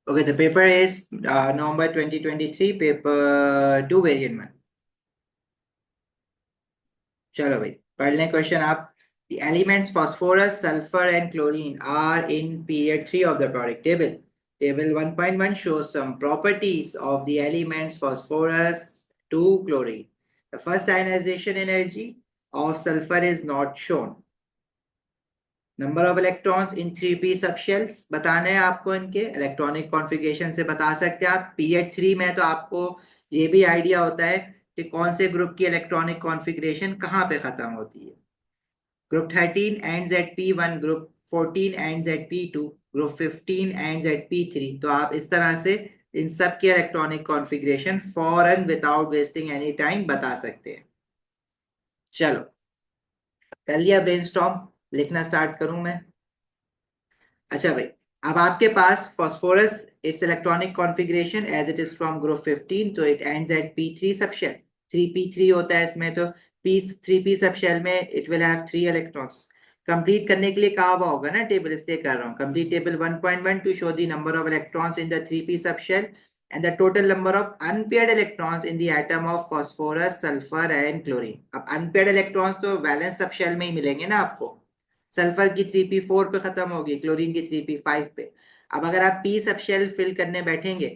Okay, the paper is November 2023, paper 2, variant 1. चलो भाई पढ़ लें क्वेश्चन आप. The elements phosphorus, sulfur and chlorine are in period 3 of the periodic table. Table 1.1 shows some properties of the elements phosphorus to chlorine. The first ionization energy of sulfur is not shown. Number of electrons in 3p subshells बताने हैं आपको. इनके electronic configuration से बता सकते हैं आप. Period 3 में तो आपको ये भी आइडिया होता है कि कौन से ग्रुप की इलेक्ट्रॉनिक कॉन्फ़िगरेशन कहाँ पे खत्म होती है. Group 13 ends at p1, group 14 ends at p2, group 15 ends at p3. तो आप इस तरह से इन सब के इलेक्ट्रॉनिक कॉन्फ़िगरेशन फॉरन विदाउट वेस्टिंग एनी टाइम बता सकते हैं. चलो कर लिया ब्रेनस्टॉर्म. लिखना स्टार्ट करूं मैं. अच्छा भाई, अब आपके पास phosphorus, its electronic configuration as it is from group 15, तो it ends at p3 subshell. 3p3 होता है इसमें, तो p3p subshell में it will have 3 electrons. Complete करने के लिए कहा हुआ होगा ना टेबल, इसलिए कर रहा हूँ. Complete table 1.1 to show the number of electrons in the 3p subshell and the total number of unpaired electrons in the atom of phosphorus, sulfur and chlorine. अब unpaired electrons तो वैलेंस सबशेल में ही मिलेंगे ना आपको. Sulphur की 3p4 पे खत्म होगी, क्लोरीन की 3p5 पे. अब अगर आप p सबशेल फिल करने बैठेंगे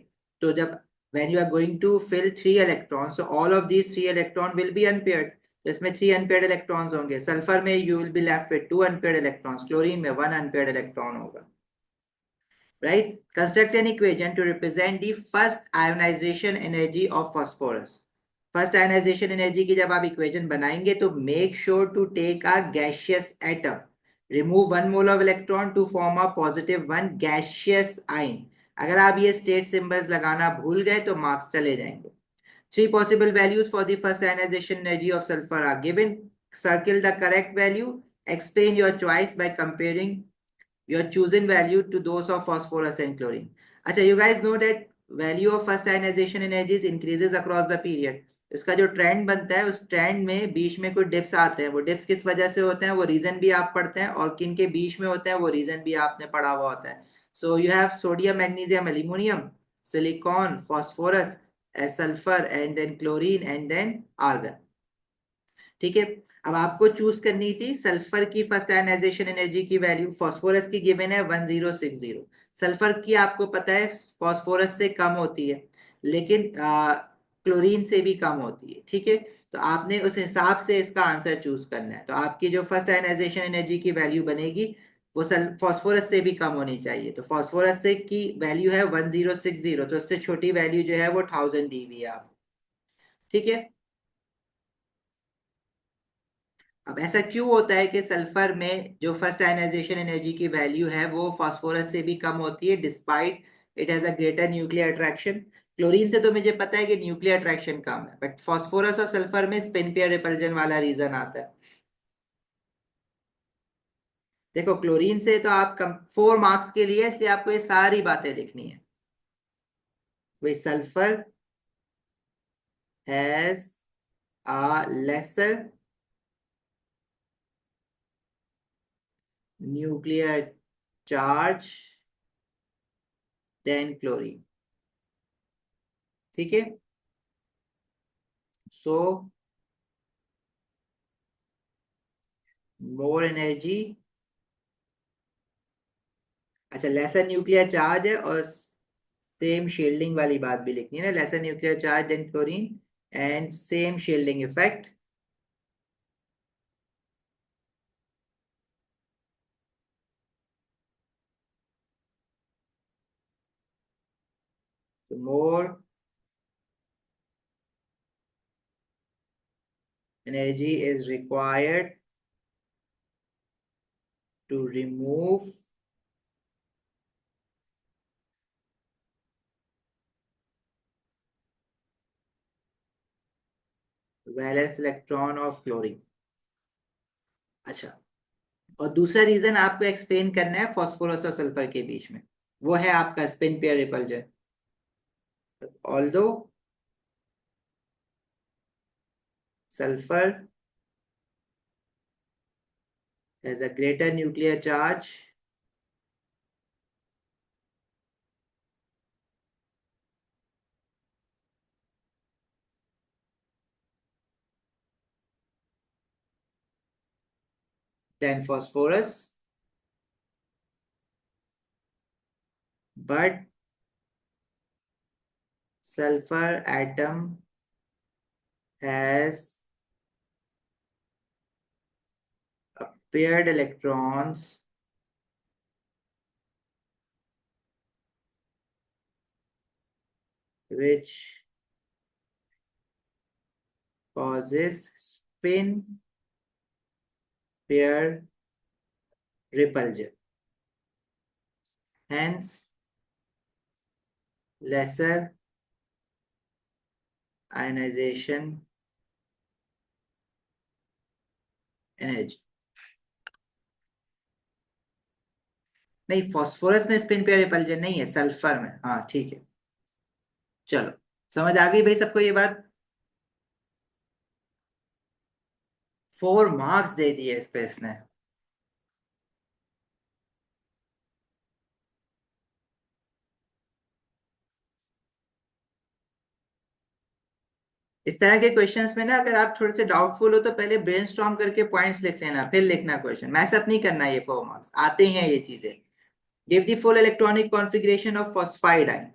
तो जब when you are going to fill 3 electrons, so all of these 3 electron will be unpaired. तो इसमें 3 unpaired electrons होंगे. सल्फर में you will be left with 2 unpaired electrons, chlorine में 1 unpaired electron होगा. Right? Construct an equation to represent the first ionization energy of phosphorus. First ionisation energy की जब आप equation बनाएंगे तो make sure to take a gaseous atom, remove 1 mole of electron to form a positive 1 gaseous ion. अगर आप ये state symbols लगाना भूल गए तो मार्क्स चले जाएंगे. 3 possible values for the first ionization energy of sulfur are given. Circle the correct value. Explain your choice by comparing your chosen value to those of phosphorus and chlorine. अच्छा, you guys know that value of first ionization energies increases across the period. इसका जो trend बनता है उस trend में बीच में कुछ dips आते हैं. वो डिप्स किस वजह से होते हैं वो रीजन भी आप पढ़ते हैं, और किन के बीच में होते हैं वो रीजन भी आपने पढ़ा हुआ होता है. So you have sodium, magnesium, aluminium, silicon, phosphorus, sulphur and then chlorine and then argon. ठीक है. अब आपको चूज करनी थी सल्फर की फर्स्ट आयनाइजेशन एनर्जी की वैल्यू. फॉस्फोरस की गिवन है 1060. सल्फर की आपको पता है फॉस्फोरस से कम होती है, लेकिन क्लोरीन से भी कम होती है. ठीक है. तो आपने उस हिसाब से इसका आंसर चूज करना है. तो आपकी जो फर्स्ट आयनाइजेशन एनर्जी की वैल्यू बनेगी वो फॉस्फोरस से भी कम होनी चाहिए. तो फॉस्फोरस से की वैल्यू है 1060, तो उससे छोटी वैल्यू जो है वो 1000 दी हुई है आप. ठीक है. अब ऐसा क्यों होता है कि सल्फर में जो फर्स्ट आयनाइजेशन एनर्जी की वैल्यू है वो फास्फोरस से भी कम होती है, despite it has a greater nuclear attraction. Chlorine से तो मुझे पता है कि न्यूक्लियर अट्रैक्शन कम है, बट फास्फोरस और सल्फर में स्पिन पेयर रिपल्जन वाला रीजन आता है. देखो क्लोरीन से तो आप कम 4 मार्क्स के लिए, इसलिए आपको ये सारी बातें लिखनी है. वही sulphur has a lesser nuclear charge than chlorine. ठीक है. So more energy. अच्छा, लेसर न्यूक्लियर चार्ज है और सेम शील्डिंग वाली बात भी लिखनी है ना. Lesser nuclear charge than chlorine and same shielding effect. More energy is required to remove valence electron of chlorine. अच्छा, और दूसरा रीजन आपको एक्सप्लेन करना है फॉस्फोरस और सल्फर के बीच में, वो है आपका spin pair repulsion. Although sulphur has a greater nuclear charge than phosphorus, but sulfur atom has paired electrons which causes spin pair repulsion. Hence, lesser ionization energy. नहीं, फॉस्फोरस में स्पिन पेयर रिपल्जन नहीं है, sulphur में। हाँ ठीक है, चलो समझ आ गई भाई सबको ये बात। 4 मार्क्स दे दिए इस पे इसने। इस तरह के क्वेश्चंस में ना, अगर आप थोड़े से डाउटफुल हो तो पहले ब्रेनस्टॉर्म करके पॉइंट्स लिख लेना, फिर लिखना क्वेश्चन। मैसअप नहीं करना, ये 4 मार्क्स आते ही हैं ये चीजें। Give the full electronic configuration of phosphide ion.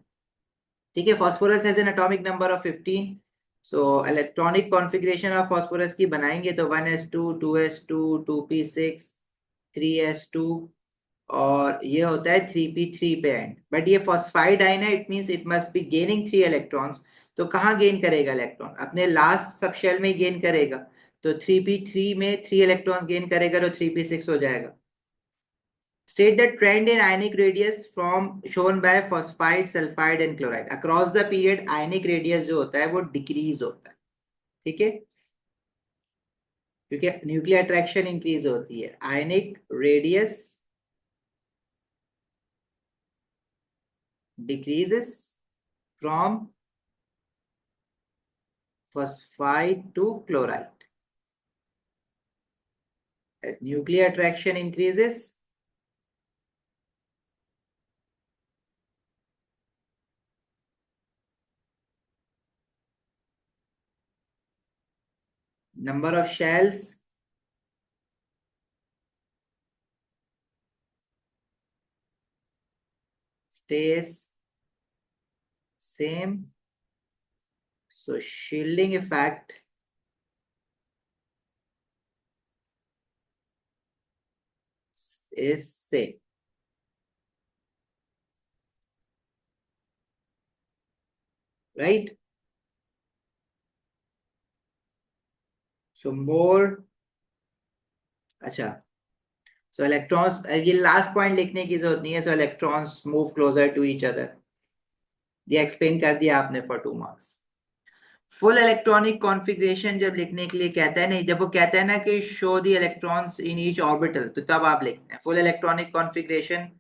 ठीक है, phosphorus has an atomic number of 15। So electronic configuration of phosphorus की बनाएंगे तो 1s2 2s2 2p6 3s2, और ये होता है 3p3 पे एंड। बट ये फॉस्फाइड आयन है, it means it must be gaining 3 electrons. तो कहाँ गेन करेगा इलेक्ट्रॉन? अपने लास्ट सब शेल में गेन करेगा। तो 3p3 में 3 इलेक्ट्रॉन्स गेन करेगा तो 3p6 हो जाएगा। State the trend in ionic radius from shown by phosphide, sulfide and chloride. Across the period ionic radius जो होता है वो डिक्रीज होता है, ठीक है, क्योंकि न्यूक्लियर अट्रैक्शन इंक्रीज होती है। Ionic radius decreases from phosphide to chloride. As nuclear attraction increases, number of shells stays same. So shielding effect is same. Right? So more, अच्छा, सो इलेक्ट्रॉन्स, ये लास्ट पॉइंट लिखने की जरूरत नहीं है। So electrons move closer to each other, ये explain कर दिया आपने for 2 marks. Full electronic configuration जब लिखने के लिए कहता है, नहीं, जब वो कहता है ना कि show the electrons in each orbital, तो तब आप लिखते हैं फुल इलेक्ट्रॉनिक कॉन्फ़िगरेशन।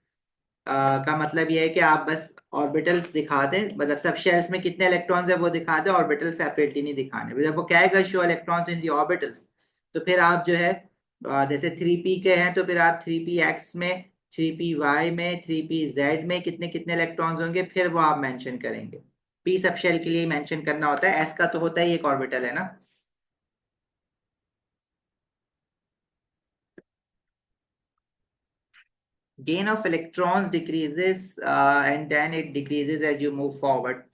का मतलब ये है कि आप बस ऑर्बिटल्स दिखा दें, मतलब सब शेल्स में कितने इलेक्ट्रॉन्स है वो दिखा दें, ऑर्बिटल सेपरेटली नहीं दिखाने। जब वो कहेगा show electrons in the orbitals, तो फिर आप जो है जैसे 3p के हैं तो फिर आप 3px में, 3py में, 3pz में कितने कितने इलेक्ट्रॉन्स होंगे फिर वो आप मेंशन करेंगे। p सब शेल के लिए मेंशन करना होता है, s का तो होता ही एक ऑर्बिटल है ना। Gain of electrons decreases and then it decreases as you move forward.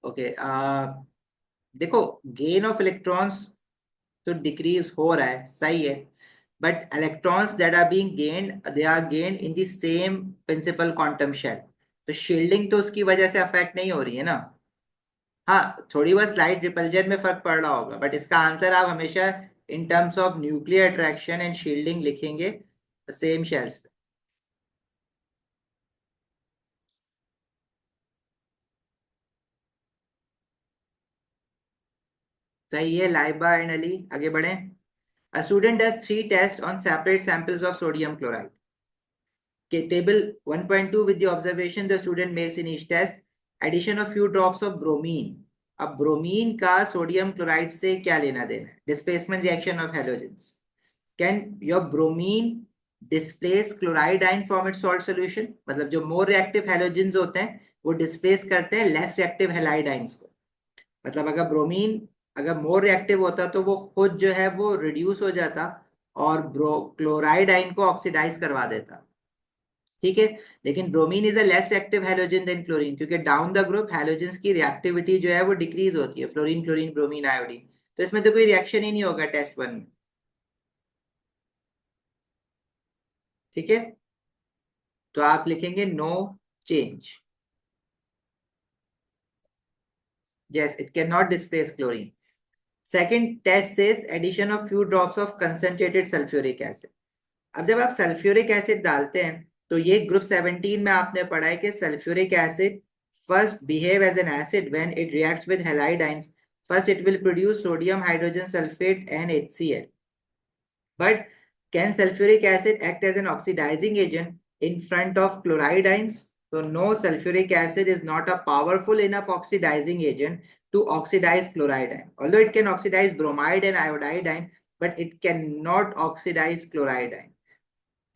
ओके, देखो, गेन ऑफ इलेक्ट्रॉन्स तो डिक्रीज हो रहा है, सही है, but electrons that are being gained, they are gained in the same principal quantum shell. तो shielding तो उसकी वजह से अफेक्ट नहीं हो रही है ना। हाँ, थोड़ी बहुत स्लाइट रिपल्जन में फर्क पड़ रहा होगा, बट इसका आंसर आप हमेशा in terms of nuclear attraction and shielding लिखेंगे सेम शेल्स पे। सही है लाइबा एंड अली, आगे बढ़े। A student does 3 tests on separate samples of sodium chloride. Okay, table 1.2, with the observation the student makes in each test, addition of few drops of bromine. अब bromine का sodium chloride से क्या लेना देना है? Displacement reaction of halogens. Can your bromine displace chloride ion from its salt solution? मतलब जो more reactive halogens होते हैं वो डिस्प्लेस करते हैं लेस रिएक्टिव हेलाइड आयंस को। मतलब अगर ब्रोमीन अगर मोर रिएक्टिव होता तो वो खुद जो है वो रिड्यूस हो जाता और क्लोराइड आयन को ऑक्सीडाइज करवा देता। ठीक है, लेकिन bromine is a less active halogen than chlorine, क्योंकि डाउन द ग्रुप हैलोजन्स की रिएक्टिविटी जो है वो डिक्रीज होती है, फ्लोरीन क्लोरीन ब्रोमीन आयोडीन। तो इसमें तो कोई रिएक्शन ही नहीं होगा टेस्ट 1 में। ठीक है, तो आप लिखेंगे no change. Yes, it can not displace chlorine. Second test says addition of few drops of concentrated sulphuric acid. अब जब आप सल्फ्यूरिक एसिड डालते हैं तो ये ग्रुप 17 में आपने पढ़ा है कि sulphuric acid first behave as an acid when it reacts with halide ions. First it will produce sodium hydrogen sulfate and HCl. But can sulfuric acid act as an oxidizing agent in front of chloride ions? So no, sulfuric acid is not a powerful enough oxidizing agent to oxidize chloride ion. Although it can oxidize bromide and iodide ion, but it cannot oxidize chloride ion.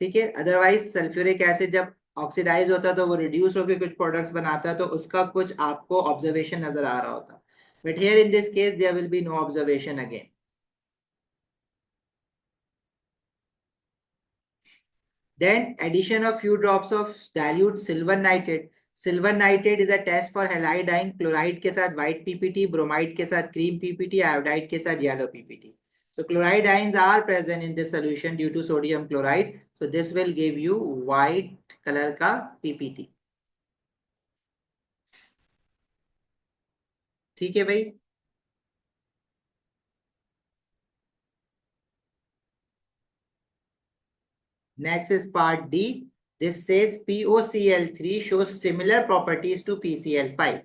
ठीक है, otherwise sulphuric acid जब oxidise होता है तो वो reduce होकर कुछ products बनाता है, तो उसका कुछ आपको ऑब्जर्वेशन नजर आ रहा होता, but here in this case there will be no observation again. Then addition of few drops of dilute silver nitrate. Silver nitrate is a test for halide ion, chloride के साथ white PPT, bromide के साथ cream PPT, iodide के साथ yellow PPT. So chloride ions are present in this solution due to sodium chloride. So this will give you white color का PPT. ठीक है भाई। Next is part D. This says POCl3 shows similar properties to PCl5.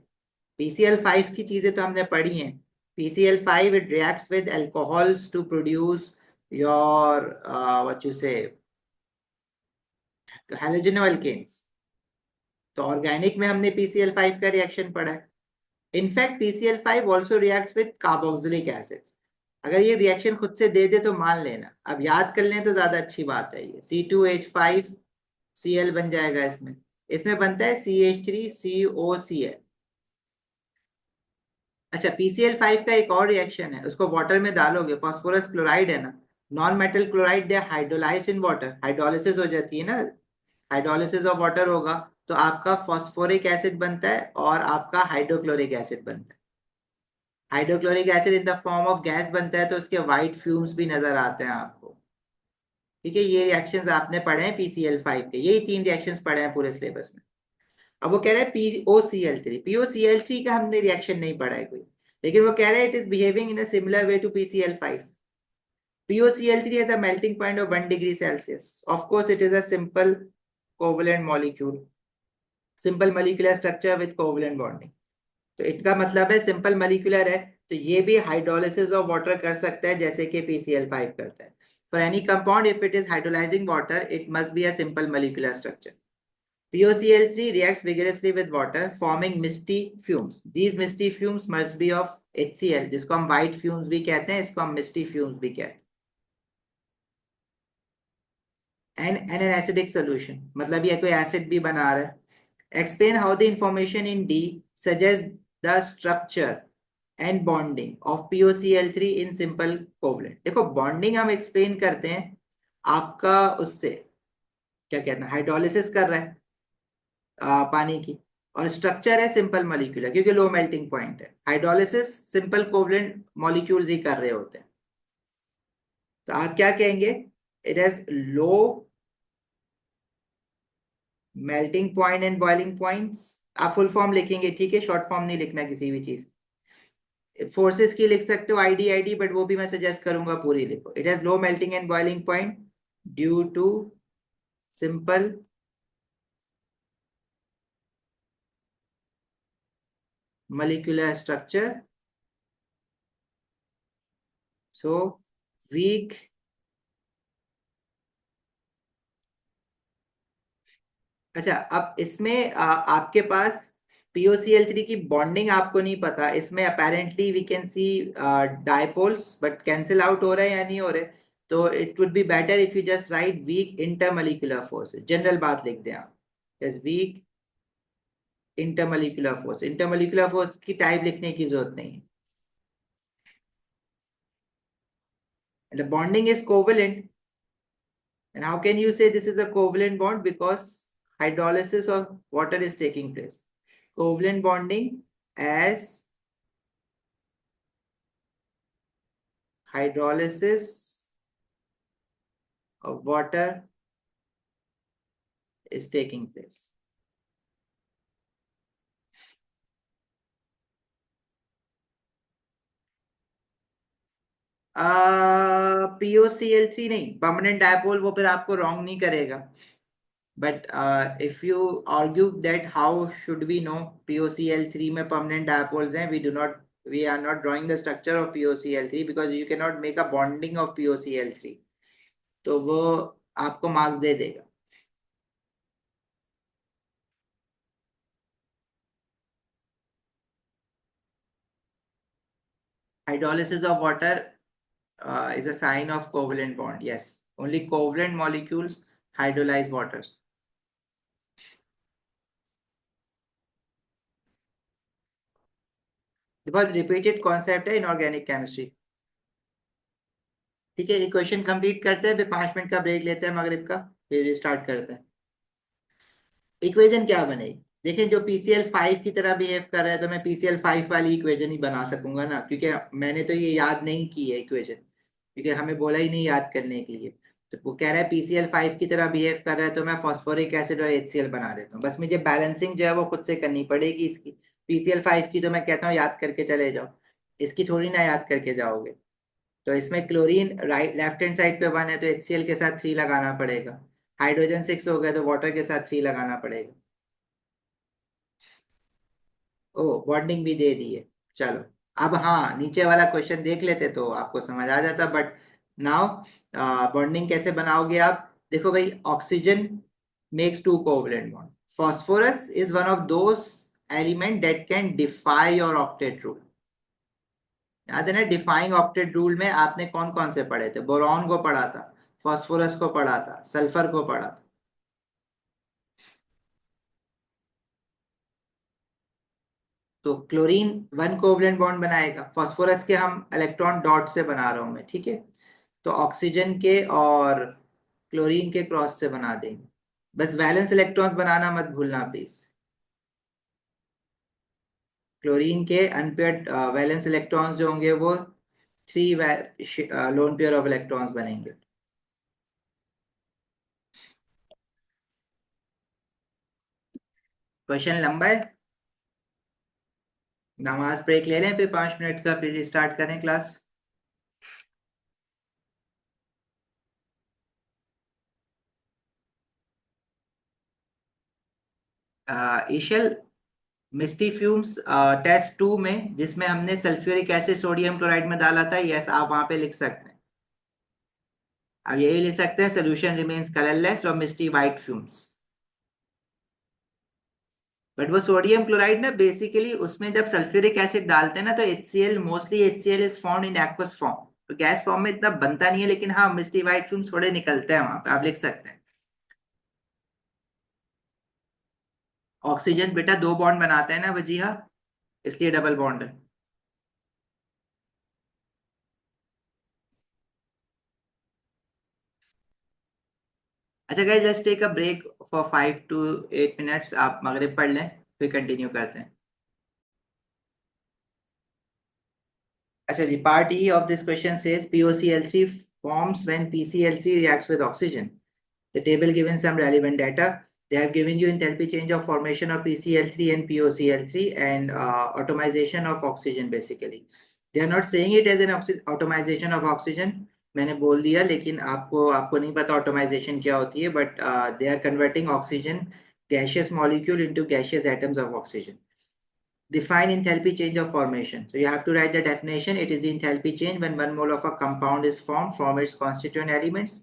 PCl5 की चीजें तो हमने पढ़ी हैं। PCl5 it reacts with alcohols to produce your what you say halogen alkanes. तो ऑर्गेनिक में हमने PCl5 का रिएक्शन पढ़ा है। In fact PCl5 also reacts with carboxylic acids. अगर ये रिएक्शन खुद से दे दे तो मान लेना, अब याद कर लें तो ज्यादा अच्छी बात है। ये C2H5Cl बन जाएगा। इसमें इसमें बनता है CH3COCl। अच्छा, PCl5 का एक और रिएक्शन है, उसको वाटर में डालोगे, फास्फोरस क्लोराइड है ना, non metal chloride they hydrolysed in water, hydrolysis हो जाती है ना, हाइड्रोलिसिस ऑफ वाटर होगा तो आपका फास्फोरिक एसिड बनता है और आपका हाइड्रोक्लोरिक एसिड बनता है। Hydrochloric acid in the form of gas बनता है तो उसके व्हाइट फ्यूम्स भी नजर आते हैं आपको। ठीक है, ये रिएक्शंस आपने पढ़े हैं PCl5 के, यही 3 रिएक्शंस पढ़े हैं पूरे सिलेबस में। अब वो कह रहा है POCl3 का हमने रिएक्शन नहीं पढ़ा है कोई, लेकिन वो कह रहा है it is behaving in a similar way to PCl5. POCl3 has a melting point of 1 degree Celsius. Of course, it is a simple covalent molecule, simple molecular structure with covalent bonding. तो इनका मतलब है simple molecular है, तो ये भी hydrolysis of water कर सकता है जैसे कि PCl5 करता है। For any compound, if it is hydrolyzing water, it must be a simple molecular structure. POCl3 reacts vigorously with water, forming misty fumes. These misty fumes must be of HCl, जिसको हम white fumes भी कहते हैं, इसको हम misty fumes भी कहते हैं। And an acidic solution, मतलब ये कोई एसिड भी बना रहा है। Explain how the information in D suggests the structure and bonding of POCl3 in simple covalent. देखो बॉन्डिंग हम एक्सप्लेन करते हैं आपका उससे, क्या कहते हैं, हाइड्रोलिसिस कर रहा है पानी की, और स्ट्रक्चर है सिंपल मॉलिक्यूलर क्योंकि लो मेल्टिंग पॉइंट है। हाइड्रोलिसिस सिंपल कोवलेंट मॉलिक्यूल्स ही कर रहे होते हैं। तो आप क्या कहेंगे, it has low melting point and boiling points. आप फुल फॉर्म लिखेंगे, ठीक है, शॉर्ट फॉर्म नहीं लिखना किसी भी चीज। फोर्सेस की लिख सकते हो आईडी, बट वो भी मैं सजेस्ट करूंगा पूरी लिखो। It has low melting and boiling point due to simple molecular structure, so weak अच्छा, अब इसमें आपके पास POCl3 की बॉन्डिंग आपको नहीं पता, इसमें apparently we can see dipoles but cancel out हो रहे हैं या नहीं हो रहे, तो it would be better if you just write weak intermolecular force, general बात लिख दें आप, weak intermolecular force. Intermolecular force की टाइप लिखने की जरूरत नहीं है, मतलब bonding is covalent And how can you say this is a covalent bond? Because hydrolysis of water is taking place. Covalent bonding as hydrolysis of water is taking place. POCl3 नहीं, permanent dipole वो फिर आपको wrong नहीं करेगा. But if you argue that how should we know POCl3 में permanent dipoles हैं, we are not drawing the structure of POCl3 because you cannot make a bonding of POCl3. तो वो आपको मार्क्स दे देगा. Hydrolysis of water is a sign of covalent bond. Yes, only covalent molecules hydrolyze water. बहुत repeated concept है inorganic chemistry. ठीक है, ये question complete करते हैं, फिर 5 मिनट का ब्रेक लेते हैं मगरिब का, फिर स्टार्ट करते हैं. इक्वेशन क्या बनेगी? देखिए, जो PCl5 की तरह बिहेव कर रहा है तो मैं PCl5 वाली इक्वेशन ही बना सकूंगा ना, क्योंकि मैंने तो ये याद नहीं की है इक्वेशन, क्योंकि हमें बोला ही नहीं याद करने के लिए. तो वो कह रहा है PCl5 की तरह बिहेव कर रहा है तो मैं फॉस्फोरिक एसिड और HCl बना देता हूँ. बस मुझे बैलेंसिंग जो है वो खुद से करनी पड़ेगी इसकी. PCl5 की तो मैं कहता हूँ याद करके चले जाओ, इसकी थोड़ी ना याद करके जाओगे. तो इसमें chlorine right left hand side पे 1 है तो HCl के साथ 3 लगाना पड़ेगा. हाइड्रोजन 6 हो गया तो वाटर के साथ 3 लगाना पड़ेगा. ओ, बॉन्डिंग भी दे दी है. चलो, अब हाँ, नीचे वाला क्वेश्चन देख लेते तो आपको समझ आ जाता. बट नाउ बॉन्डिंग कैसे बनाओगे आप? देखो भाई, oxygen makes 2 covalent bond. Phosphorus is one of those element that can defy your octet rule. याद है ना, डिफाइंग ऑक्टेट रूल में आपने कौन कौन से पढ़े थे? बोरॉन को पढ़ा था, फास्फोरस को पढ़ा था, सल्फर को पढ़ा था. तो क्लोरीन 1 कोवलेंट बॉन्ड बनाएगा. फास्फोरस के हम इलेक्ट्रॉन डॉट से बना रहा हूं मैं, ठीक है. तो ऑक्सीजन के और क्लोरीन के क्रॉस से बना देंगे. बस वैलेंस इलेक्ट्रॉन्स बनाना मत भूलना प्लीज. क्लोरीन के अनपेयर्ड वैलेंस इलेक्ट्रॉन्स जो होंगे वो 3 लोन पेयर ऑफ इलेक्ट्रॉन्स बनेंगे. क्वेश्चन लंबा है. नमाज ब्रेक ले लें, फिर 5 मिनट का, फिर स्टार्ट करें क्लास. ईशल, मिस्टी फ्यूम्स टेस्ट 2 में जिसमें हमने सल्फ्यूरिक एसिड सोडियम क्लोराइड में डाला था, यस आप वहां पे लिख सकते हैं. अब यही लिख सकते हैं, सोल्यूशन रिमेन्स कलरलेस और मिस्टी वाइट फ्यूम्स. बट वो सोडियम क्लोराइड ना, बेसिकली उसमें जब सल्फ्यूरिक एसिड डालते हैं ना तो HCl, mostly HCl is found in aqueous form. तो गैस फॉर्म में इतना बनता नहीं है, लेकिन हाँ मिस्टी वाइट फ्यूम्स थोड़े निकलते हैं वहां पे, आप लिख सकते हैं. ऑक्सीजन बेटा 2 बॉन्ड बनाते हैं ना वजीहा, इसलिए डबल बॉन्ड है. अच्छा guys, let's take a break for 5 to 8 minutes. आप मगरिब पढ़ लें, फिर कंटिन्यू करते हैं. अच्छा जी, part E of this question says POCl3 forms when PCl3 reacts with oxygen. The table given some relevant data. They have given you enthalpy change of formation of PCl3 and POCl3 and atomization of oxygen basically. They are not saying it as an atomization of oxygen. मैंने बोल दिया, लेकिन आपको आपको नहीं पता automisation क्या होती है. But they are converting oxygen gaseous molecule into gaseous atoms of oxygen. Define enthalpy change of formation. So you have to write the definition. It is the enthalpy change when 1 mole of a compound is formed from its constituent elements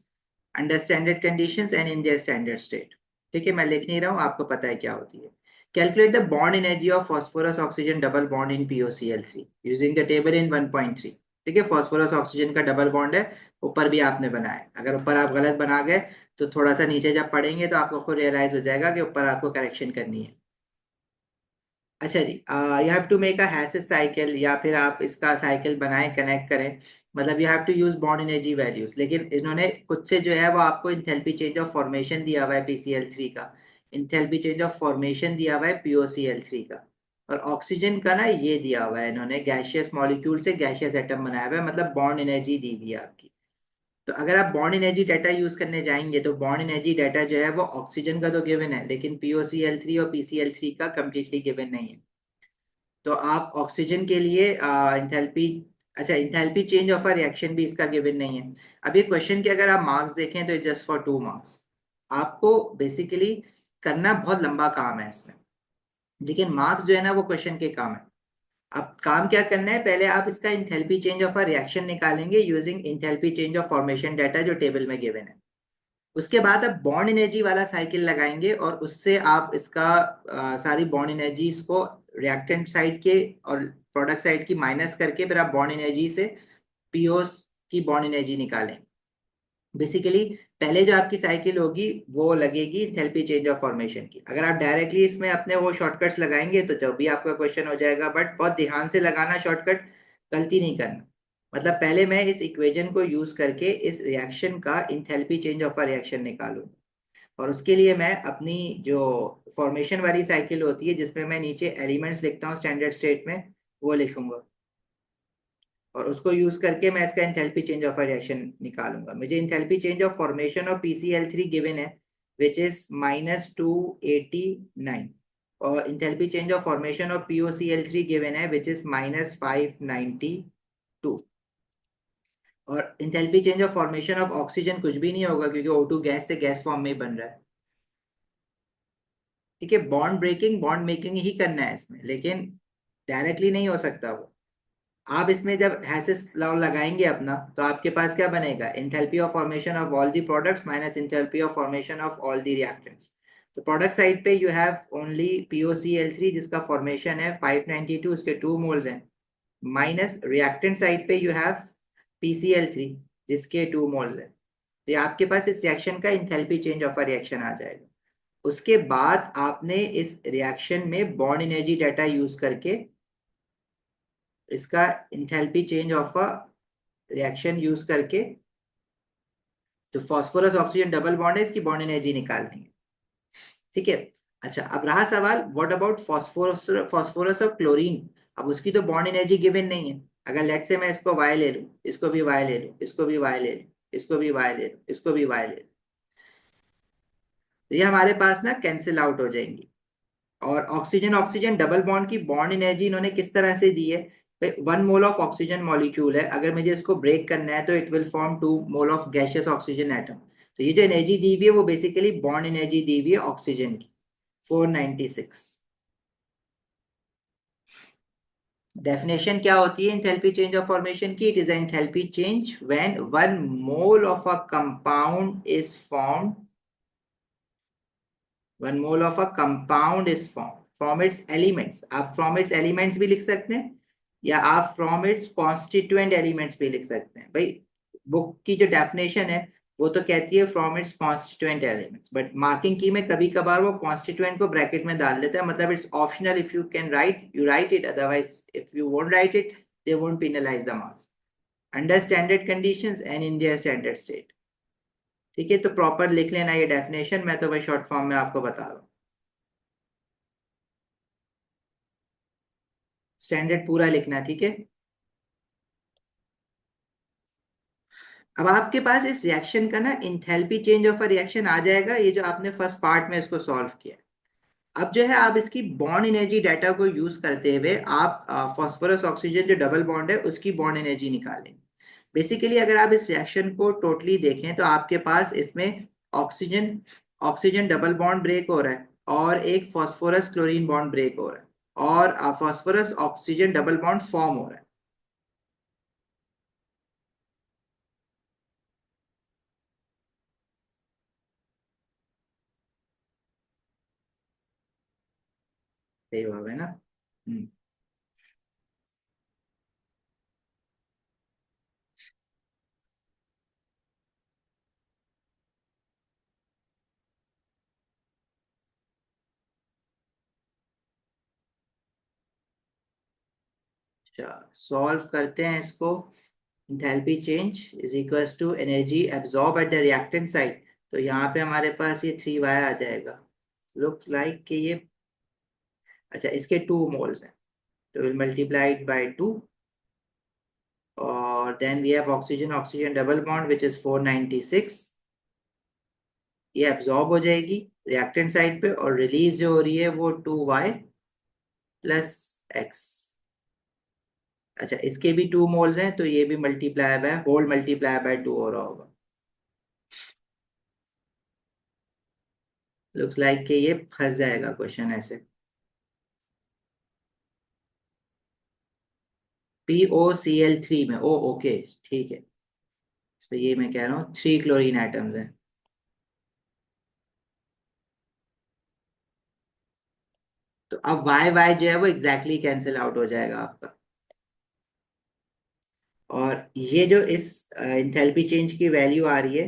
under standard conditions and in their standard state. ठीक है, मैं लिख नहीं रहा हूँ, आपको पता है क्या होती है. Calculate the bond energy of phosphorus oxygen double bond in POCl3 using the table in 1.3. ठीक है, फॉस्फोरस ऑक्सीजन का डबल बॉन्ड है, ऊपर भी आपने बनाया है. अगर ऊपर आप गलत बना गए तो थोड़ा सा नीचे जब पढ़ेंगे तो आपको खुद रियलाइज हो जाएगा कि ऊपर आपको करेक्शन करनी है. अच्छा जी, you have to make a Hess's cycle, या फिर आप इसका साइकिल बनाएं, कनेक्ट करें, मतलब you have to use bond energy values. लेकिन इन्होंने खुद से जो है वो आपको इंथैल्पी चेंज ऑफ फॉर्मेशन दिया हुआ है PCl3 का, इंथैल्पी चेंज ऑफ फॉर्मेशन दिया हुआ है POCl3 का, और ऑक्सीजन का ना ये दिया हुआ है इन्होंने, गैशियस मॉलिक्यूल से गैशियस एटम बनाया हुआ है, मतलब बॉन्ड एनर्जी दी हुई है आपकी। तो अगर आप बॉन्ड एनर्जी डाटा यूज करने जाएंगे तो बॉन्ड एनर्जी डाटा जो है वो ऑक्सीजन का तो गिवन है, लेकिन POCl3 और PCl3 का कंप्लीटली गिवन नहीं है। तो आप ऑक्सीजन के लिए इंथैल्पी, अच्छा enthalpy change of a reaction भी इसका गिवन नहीं है। अब ये क्वेश्चन के अगर आप मार्क्स देखें तो जस्ट फॉर 2 मार्क्स, आपको बेसिकली करना बहुत लंबा काम है इसमें, लेकिन मार्क्स जो है ना वो क्वेश्चन के काम है। अब काम क्या करना है, पहले आप इसका enthalpy change of a reaction निकालेंगे using enthalpy change of formation data जो टेबल में गिवन है। उसके बाद आप बॉन्ड एनर्जी वाला साइकिल लगाएंगे और उससे आप इसका सारी बॉन्ड एनर्जीज को रिएक्टेंट साइड के और प्रोडक्ट साइड की माइनस करके फिर आप बॉन्ड एनर्जी से पीओस की बॉन्ड एनर्जी निकालें। बेसिकली पहले जो आपकी साइकिल होगी वो लगेगी इंथैल्पी चेंज ऑफ फॉर्मेशन की। अगर आप डायरेक्टली इसमें अपने वो शॉर्टकट्स लगाएंगे तो जब भी आपका क्वेश्चन हो जाएगा, बट बहुत ध्यान से लगाना शॉर्टकट, गलती नहीं करना। मतलब पहले मैं इस इक्वेशन को यूज करके इस रिएक्शन का enthalpy change of a reaction निकालूंगा, और उसके लिए मैं अपनी जो फॉर्मेशन वाली साइकिल होती है जिसमें मैं नीचे एलिमेंट्स लिखता हूँ स्टैंडर्ड स्टेट में, वो लिखूंगा, और उसको यूज करके मैं इसका इंथैल्पी चेंज ऑफ रिएक्शन निकालूंगा। मुझे enthalpy change of formation of PCl3 given है विच इज -289, और enthalpy change of formation of POCl3 given है विच इज -592। और enthalpy change of formation of oxygen कुछ भी नहीं होगा क्योंकि O2 गैस से गैस फॉर्म में ही बन रहा है। ठीक है, बॉन्ड ब्रेकिंग बॉन्ड मेकिंग ही करना है इसमें, लेकिन डायरेक्टली नहीं हो सकता वो। आप इसमें जब हैसेस लॉ लगाएंगे अपना तो आपके पास क्या बनेगा, enthalpy of formation of all the products minus enthalpy of formation of all the reactants. तो प्रोडक्ट साइड पे यू हैव ओनली POCl3 जिसका फॉर्मेशन है 592, उसके 2 मोल्स हैं, माइनस रिएक्टेंट साइड पे यू हैव PCl3 जिसके 2 मोल्स हैं। तो ये आपके पास इस रिएक्शन का enthalpy change of a reaction आ जाएगा। उसके बाद आपने इस रिएक्शन में बॉन्ड एनर्जी डाटा यूज करके इसका enthalpy change of a reaction use करके जो फास्फोरस ऑक्सीजन डबल बॉन्ड है इसकी बॉन्ड एनर्जी निकालनी है। ठीक है। अच्छा, अब रहा सवाल व्हाट अबाउट फास्फोरस फास्फोरस और क्लोरीन। अब उसकी तो बॉन्ड एनर्जी गिवन नहीं है। अगर लेट से मैं इसको वाई ले लूं, इसको भी वाई ले लूं, इसको भी वाई ले लूं, इसको भी वाई ले लूं, इसको भी वाई ले लूं, तो ये हमारे पास ना कैंसिल आउट हो जाएंगी। और ऑक्सीजन ऑक्सीजन डबल बॉन्ड की बॉन्ड एनर्जी इन्होंने किस तरह से दी है, 1 मोल ऑफ ऑक्सीजन मॉलिक्यूल है, अगर मुझे इसको ब्रेक करना है तो it will form 2 mole of gaseous oxygen atom. तो ये जो एनर्जी दी हुई है वो बेसिकली बॉन्ड एनर्जी दी हुई है ऑक्सीजन की, 496। डेफिनेशन क्या होती है इंथैल्पी चेंज ऑफ फॉर्मेशन की, it is enthalpy change when 1 mole of a compound is formed, 1 mole of a compound is form from its elements. आप फ्रॉम इट्स एलिमेंट्स भी लिख सकते हैं या आप फ्रॉम इट्स कॉन्स्टिट्यूएंट एलिमेंट्स भी लिख सकते हैं। भाई बुक की जो डेफिनेशन है वो तो कहती है from its constituent elements, but marking की में कभी कभार वो कॉन्स्टिट्यूएंट को ब्रैकेट में डाल देता है, मतलब it's optional, if you can write you right it, otherwise if you won't right it they won't penalise the marks under standard conditions and in their standard state. ठीक है, तो प्रॉपर लिख लेना ये डेफिनेशन, मैं तो भाई शॉर्ट फॉर्म में आपको बता रहा हूँ, स्टैंडर्ड पूरा लिखना, ठीक है। अब आपके पास इस रिएक्शन का ना enthalpy change of a reaction आ जाएगा, ये जो आपने फर्स्ट पार्ट में इसको सॉल्व किया। अब जो है आप इसकी बॉन्ड एनर्जी डाटा को यूज करते हुए आप फास्फोरस ऑक्सीजन जो डबल बॉन्ड है उसकी बॉन्ड एनर्जी निकालें। बेसिकली अगर आप इस रिएक्शन को टोटली देखें तो आपके पास इसमें oxygen oxygen double bond break हो रहा है और एक फास्फोरस क्लोरीन बॉन्ड ब्रेक हो रहा है और phosphorus oxygen double bond form हो रहा है। सही हुआ है ना। हम्म। अच्छा, सॉल्व करते हैं इसको। Enthalpy change is equals to energy absorb at the reactant side. तो यहाँ पे हमारे पास ये 3y आ जाएगा। लुक लाइक कि ये, अच्छा इसके 2 मोल्स हैं, तो विल मल्टीप्लाइड बाय 2, और then we have oxygen oxygen double bond which is 496। ये एब्जॉर्ब हो जाएगी रिएक्टेंट साइड पे, और रिलीज जो हो रही है वो 2y+x। अच्छा, इसके भी 2 मोल्स हैं, तो ये भी multiply by whole multiply by 2 हो रहा होगा। लुक्स लाइक कि ये फंस जाएगा क्वेश्चन ऐसे। POCl3 में, ओ ओके, ठीक है। तो ये मैं कह रहा हूँ 3 क्लोरीन एटम्स हैं। तो अब वाई वाई जो है वो एग्जैक्टली कैंसिल आउट हो जाएगा आपका। और ये जो इस इंथैल्पी चेंज की वैल्यू आ रही है,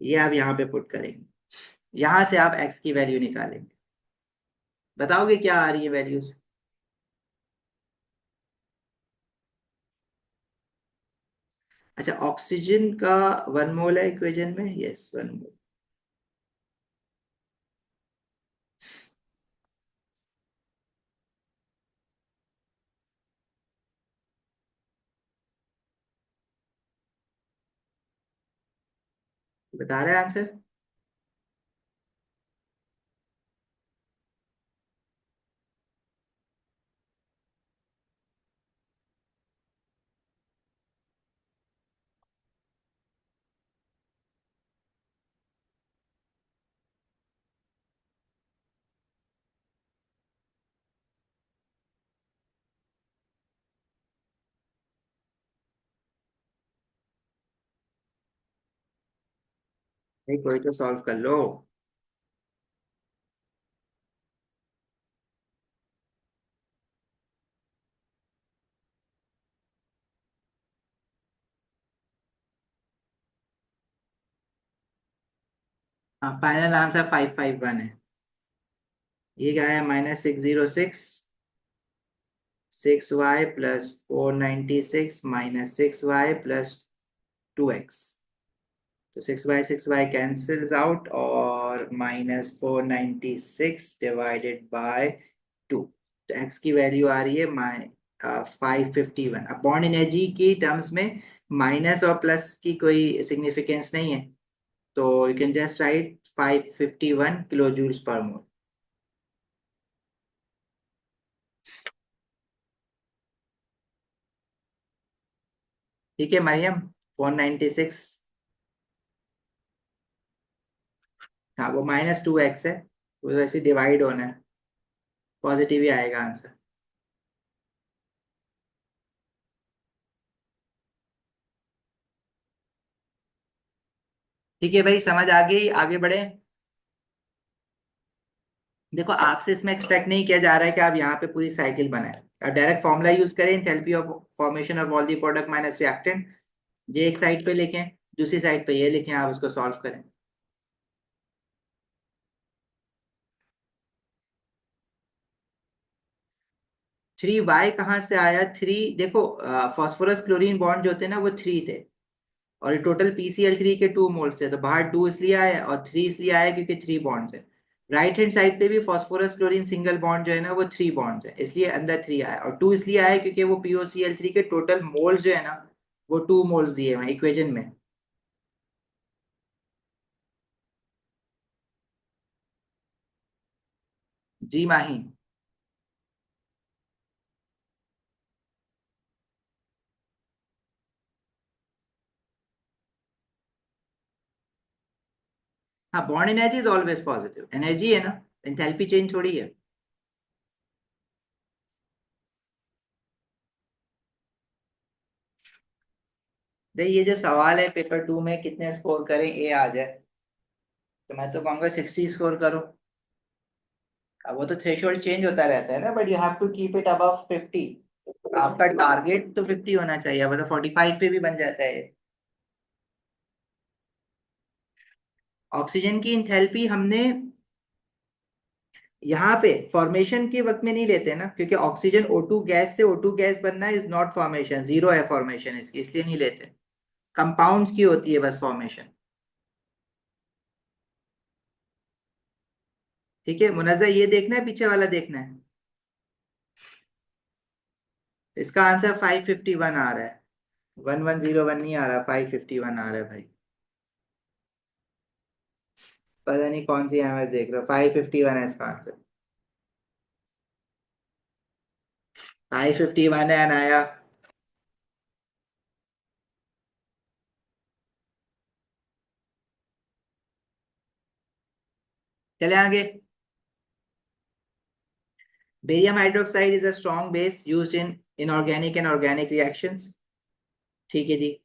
ये आप यहाँ पे पुट करेंगे। यहाँ से आप एक्स की वैल्यू निकालेंगे। बताओगे क्या आ रही है वैल्यूज? अच्छा, ऑक्सीजन का 1 मोल है इक्वेशन में, यस 1 मोल। बता रहे हैं आंसर? नहीं, कोई तो सॉल्व कर लो। हाँ, फाइनल आंसर 551 है। ये क्या है? -606, 6y+496 -6y+2x। तो 6y कैंसिल्स आउट, और -496 डिवाइडेड बाय 2। तो x की वैल्यू आ रही है 551। अब बॉन्ड एनर्जी की टर्म्स में माइनस और प्लस की कोई सिग्निफिकेंस नहीं है, तो you can just right 551 kJ/mol। ठीक है मरियम, 496। हाँ, वो -2x है, वो वैसे डिवाइड होना है, पॉजिटिव ही आएगा आंसर। ठीक है भाई, समझ आ गई, आगे बढ़े। देखो, आपसे इसमें एक्सपेक्ट नहीं किया जा रहा है कि आप यहाँ पे पूरी साइकिल बनाए, आप डायरेक्ट फॉर्मूला यूज करें, enthalpy of formation of all the product minus reactant. ये एक साइड पे लिखें, दूसरी साइड पे ये लिखें, आप उसको सॉल्व करें। 3y कहाँ से आया? थ्री, देखो, फॉस्फोरस क्लोरीन बॉन्ड जो थे ना वो 3 थे, और टोटल PCl3 के 2 मोल्स थे, तो बाहर 2 इसलिए आया और 3 इसलिए आया क्योंकि 3 बॉन्ड्स है। राइट हैंड साइड पे भी फॉस्फोरस क्लोरीन सिंगल बॉन्ड जो है ना वो 3 बॉन्ड्स है, इसलिए अंदर 3 आया, और 2 इसलिए आया क्योंकि वो POCl3 के टोटल मोल्स जो है ना वो 2 मोल्स दिए हुए इक्वेशन में। जी माही। हाँ, bond energy is always positive, energy है ना, एंथैल्पी चेंज थोड़ी है। देखिए, ये जो सवाल है पेपर 2 में कितने स्कोर करें ए आ जाए, तो मैं तो कहूंगा 60 स्कोर करो। अब वो तो थ्रेशोल्ड चेंज होता रहता है ना, but you have to keep it above 50। आपका टारगेट तो 50 होना चाहिए, मतलब 45 पे भी बन जाता है। ऑक्सीजन की इंथैल्पी हमने यहाँ पे फॉर्मेशन के वक्त में नहीं लेते ना, क्योंकि ऑक्सीजन O2 गैस से O2 गैस बनना इज नॉट फॉर्मेशन, जीरो है फॉर्मेशन इसकी, इसलिए नहीं लेते। कंपाउंड्स की होती है बस फॉर्मेशन। ठीक है मुनज़्ज़ा, ये देखना है पीछे वाला देखना है। इसका आंसर 551 आ रहा है, 1101 नहीं आ रहा, 551 आ रहा है भाई। पता नहीं कौन सी एमएस देख रहे हो, 551 है इसका आंसर। 551 है अनाया। चले आगे। Barium hydroxide is a strong base used in inorganic and organic reactions. ठीक है जी।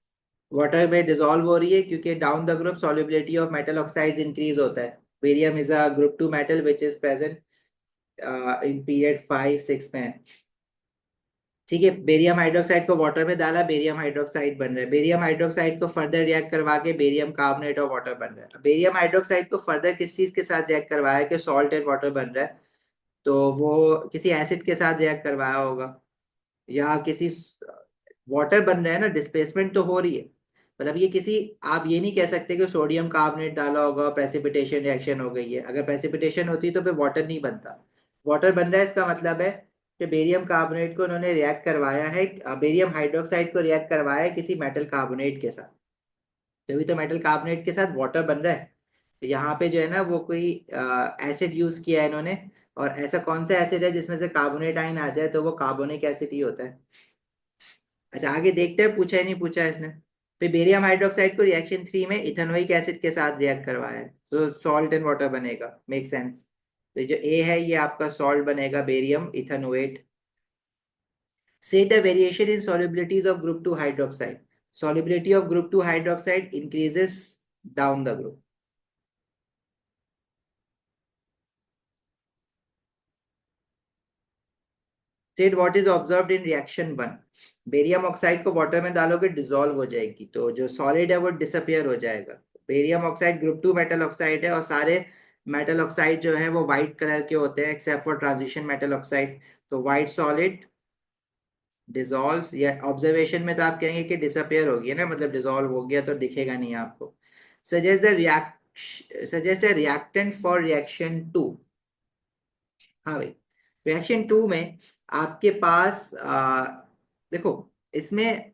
वाटर में डिसॉल्व हो रही है क्योंकि down the group solubility of metal oxides increase होता है। Barium is a group 2 metal which is present in period 5 6 में। ठीक है, बेरियम हाइड्रोक्साइड को वाटर में डाला, बेरियम हाइड्रोक्साइड बन रहा है। बेरियम हाइड्रोक्साइड को फर्दर रिएक्ट करवा के बेरियम कार्बोनेट और वाटर बन रहा है। बेरियम हाइड्रोक्साइड को फर्दर किस चीज के साथ रिएक्ट करवाया कि सॉल्ट एंड वाटर बन रहा है, तो वो किसी एसिड के साथ रिएक्ट करवाया होगा, या किसी वाटर बन रहा है ना, डिस्प्लेसमेंट तो हो रही है। मतलब ये किसी, आप ये नहीं कह सकते कि सोडियम कार्बोनेट डाला होगा, प्रेसिपिटेशन रिएक्शन हो गई है। अगर प्रेसिपिटेशन होती तो फिर वाटर नहीं बनता। वाटर बन रहा है इसका मतलब है कि बेरियम कार्बोनेट को उन्होंने रिएक्ट करवाया है, बेरियम हाइड्रोक्साइड को रिएक्ट करवाया है किसी मेटल कार्बोनेट के साथ, तभी तो मेटल कार्बोनेट के साथ वाटर बन रहा है। तो यहाँ पे जो है ना वो कोई एसिड यूज किया है इन्होंने, और ऐसा कौन सा एसिड है जिसमें से कार्बोनेट आयन आ जाए, तो वो कार्बोनिक एसिड ही होता है। अच्छा आगे देखते हैं, पूछा है नहीं पूछा है इसने। फिर बेरियम हाइड्रोक्साइड को रिएक्शन 3 में इथेनोइक एसिड के साथ रिएक्ट करवाया है, तो सॉल्ट एंड वाटर बनेगा, मेक सेंस। तो जो ए है ये आपका सॉल्ट बनेगा, barium ethanoate. Say the variation in solubilities of group 2 hydroxide. Solubility of group 2 hydroxide increases down the group. Said what is observed in reaction 1. Barium oxide को water में डालोगे डिसॉल्व हो जाएगी, तो जो सॉलिड है वो डिसअपियर हो जाएगा। Barium oxide group 2 metal oxide है, और सारे मेटल ऑक्साइड जो है वो व्हाइट कलर के होते हैं except for transition metal oxide. तो व्हाइट सॉलिड डिसॉल्व, या ऑब्जर्वेशन में तो आप कहेंगे कि डिसअपियर हो गया ना, मतलब डिसॉल्व हो गया तो दिखेगा नहीं आपको। Suggest the react suggest a reactant for reaction 2। हाँ भाई, रिएक्शन 2 में आपके पास देखो, इसमें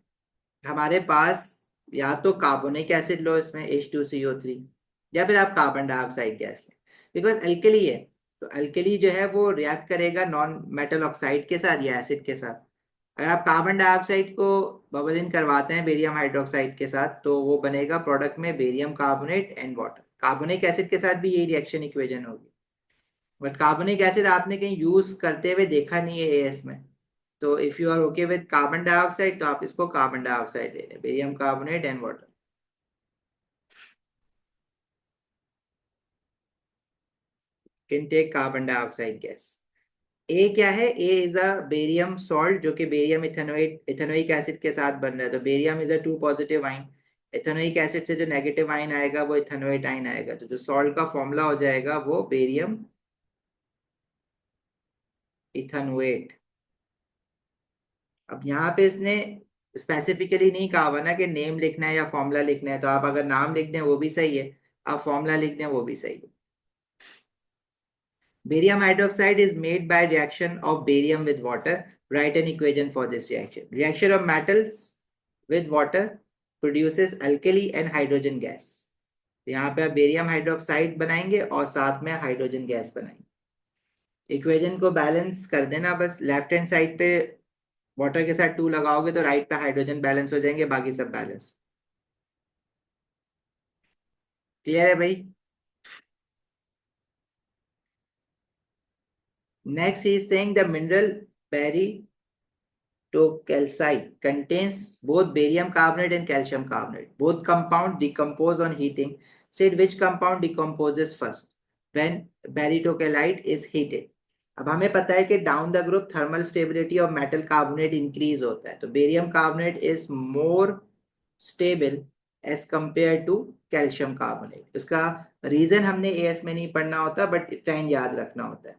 हमारे पास या तो कार्बोनिक एसिड लो, इसमें H2CO3, या फिर आप कार्बन डाइऑक्साइड गैस लें, बिकॉज अल्कली है। तो अल्कली जो है वो रिएक्ट करेगा नॉन मेटल ऑक्साइड के साथ या एसिड के साथ। अगर आप कार्बन डाइऑक्साइड को बबल इन करवाते हैं बेरियम हाइड्रोक्साइड के साथ, तो वो बनेगा प्रोडक्ट में barium carbonate and water. Carbonic acid के साथ भी यही रिएक्शन इक्वेशन होगी, बट कार्बोनिक एसिड आपने कहीं यूज करते हुए देखा नहीं है एएस में। तो if you are okay with carbon dioxide तो आप इसको कार्बन डाइऑक्साइड ले लें, barium carbonate and water. Can take carbon dioxide gas. A क्या है, A is a barium salt जो कि बेरियम इथेनोइक इथेनोइक एसिड के साथ बन रहा है, तो barium is a 2 positive ion. Ethanoic acid से जो नेगेटिव आइन आएगा वो इथेनोइट आइन आएगा, तो जो सॉल्ट का फॉर्मूला हो जाएगा वो बेरियम इथेनोएट। अब यहाँ पे इसने स्पेसिफिकली नहीं कहा हुआ ना कि नेम लिखना है या फॉर्मूला लिखना है, तो आप अगर नाम लिख दें वो भी सही है, आप फॉर्मूला लिख दें वो भी सही है। Barium hydroxide is made by reaction of barium with water. Write an equation for this reaction. Reaction of metals with water produces alkali and hydrogen gas. यहाँ पे आप बेरियम हाइड्रोक्साइड बनाएंगे और साथ में हाइड्रोजन गैस बनाएंगे। इक्वेशन को balance कर देना बस, लेफ्ट हैंड साइड पे वाटर के साथ 2 लगाओगे तो राइट पे हाइड्रोजन बैलेंस हो जाएंगे, बाकी सब बैलेंस। क्लियर है भाई। Next he is saying the mineral berry to calcite contains both barium carbonate and calcium carbonate. Both compound decompose on heating. Said which compound decomposes first when barytocalite is heated. अब हमें पता है कि down the group thermal stability of metal carbonate increase होता है, तो barium carbonate is more stable as compare to calcium carbonate. उसका reason हमने एएस में नहीं पढ़ना होता, बट टाइम याद रखना होता है।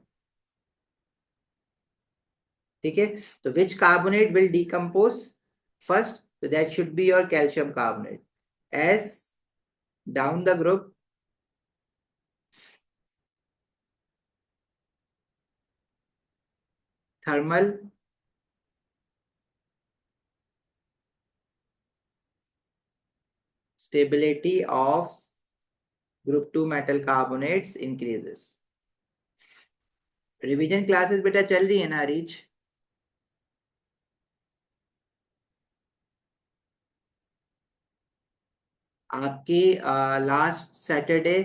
ठीक है, तो which carbonate will decompose first, so that should be your calcium carbonate. As down the group, thermal stability of group 2 metal carbonates increases. Revision classes बेटा चल रही है ना रीच? आपकी लास्ट सैटरडे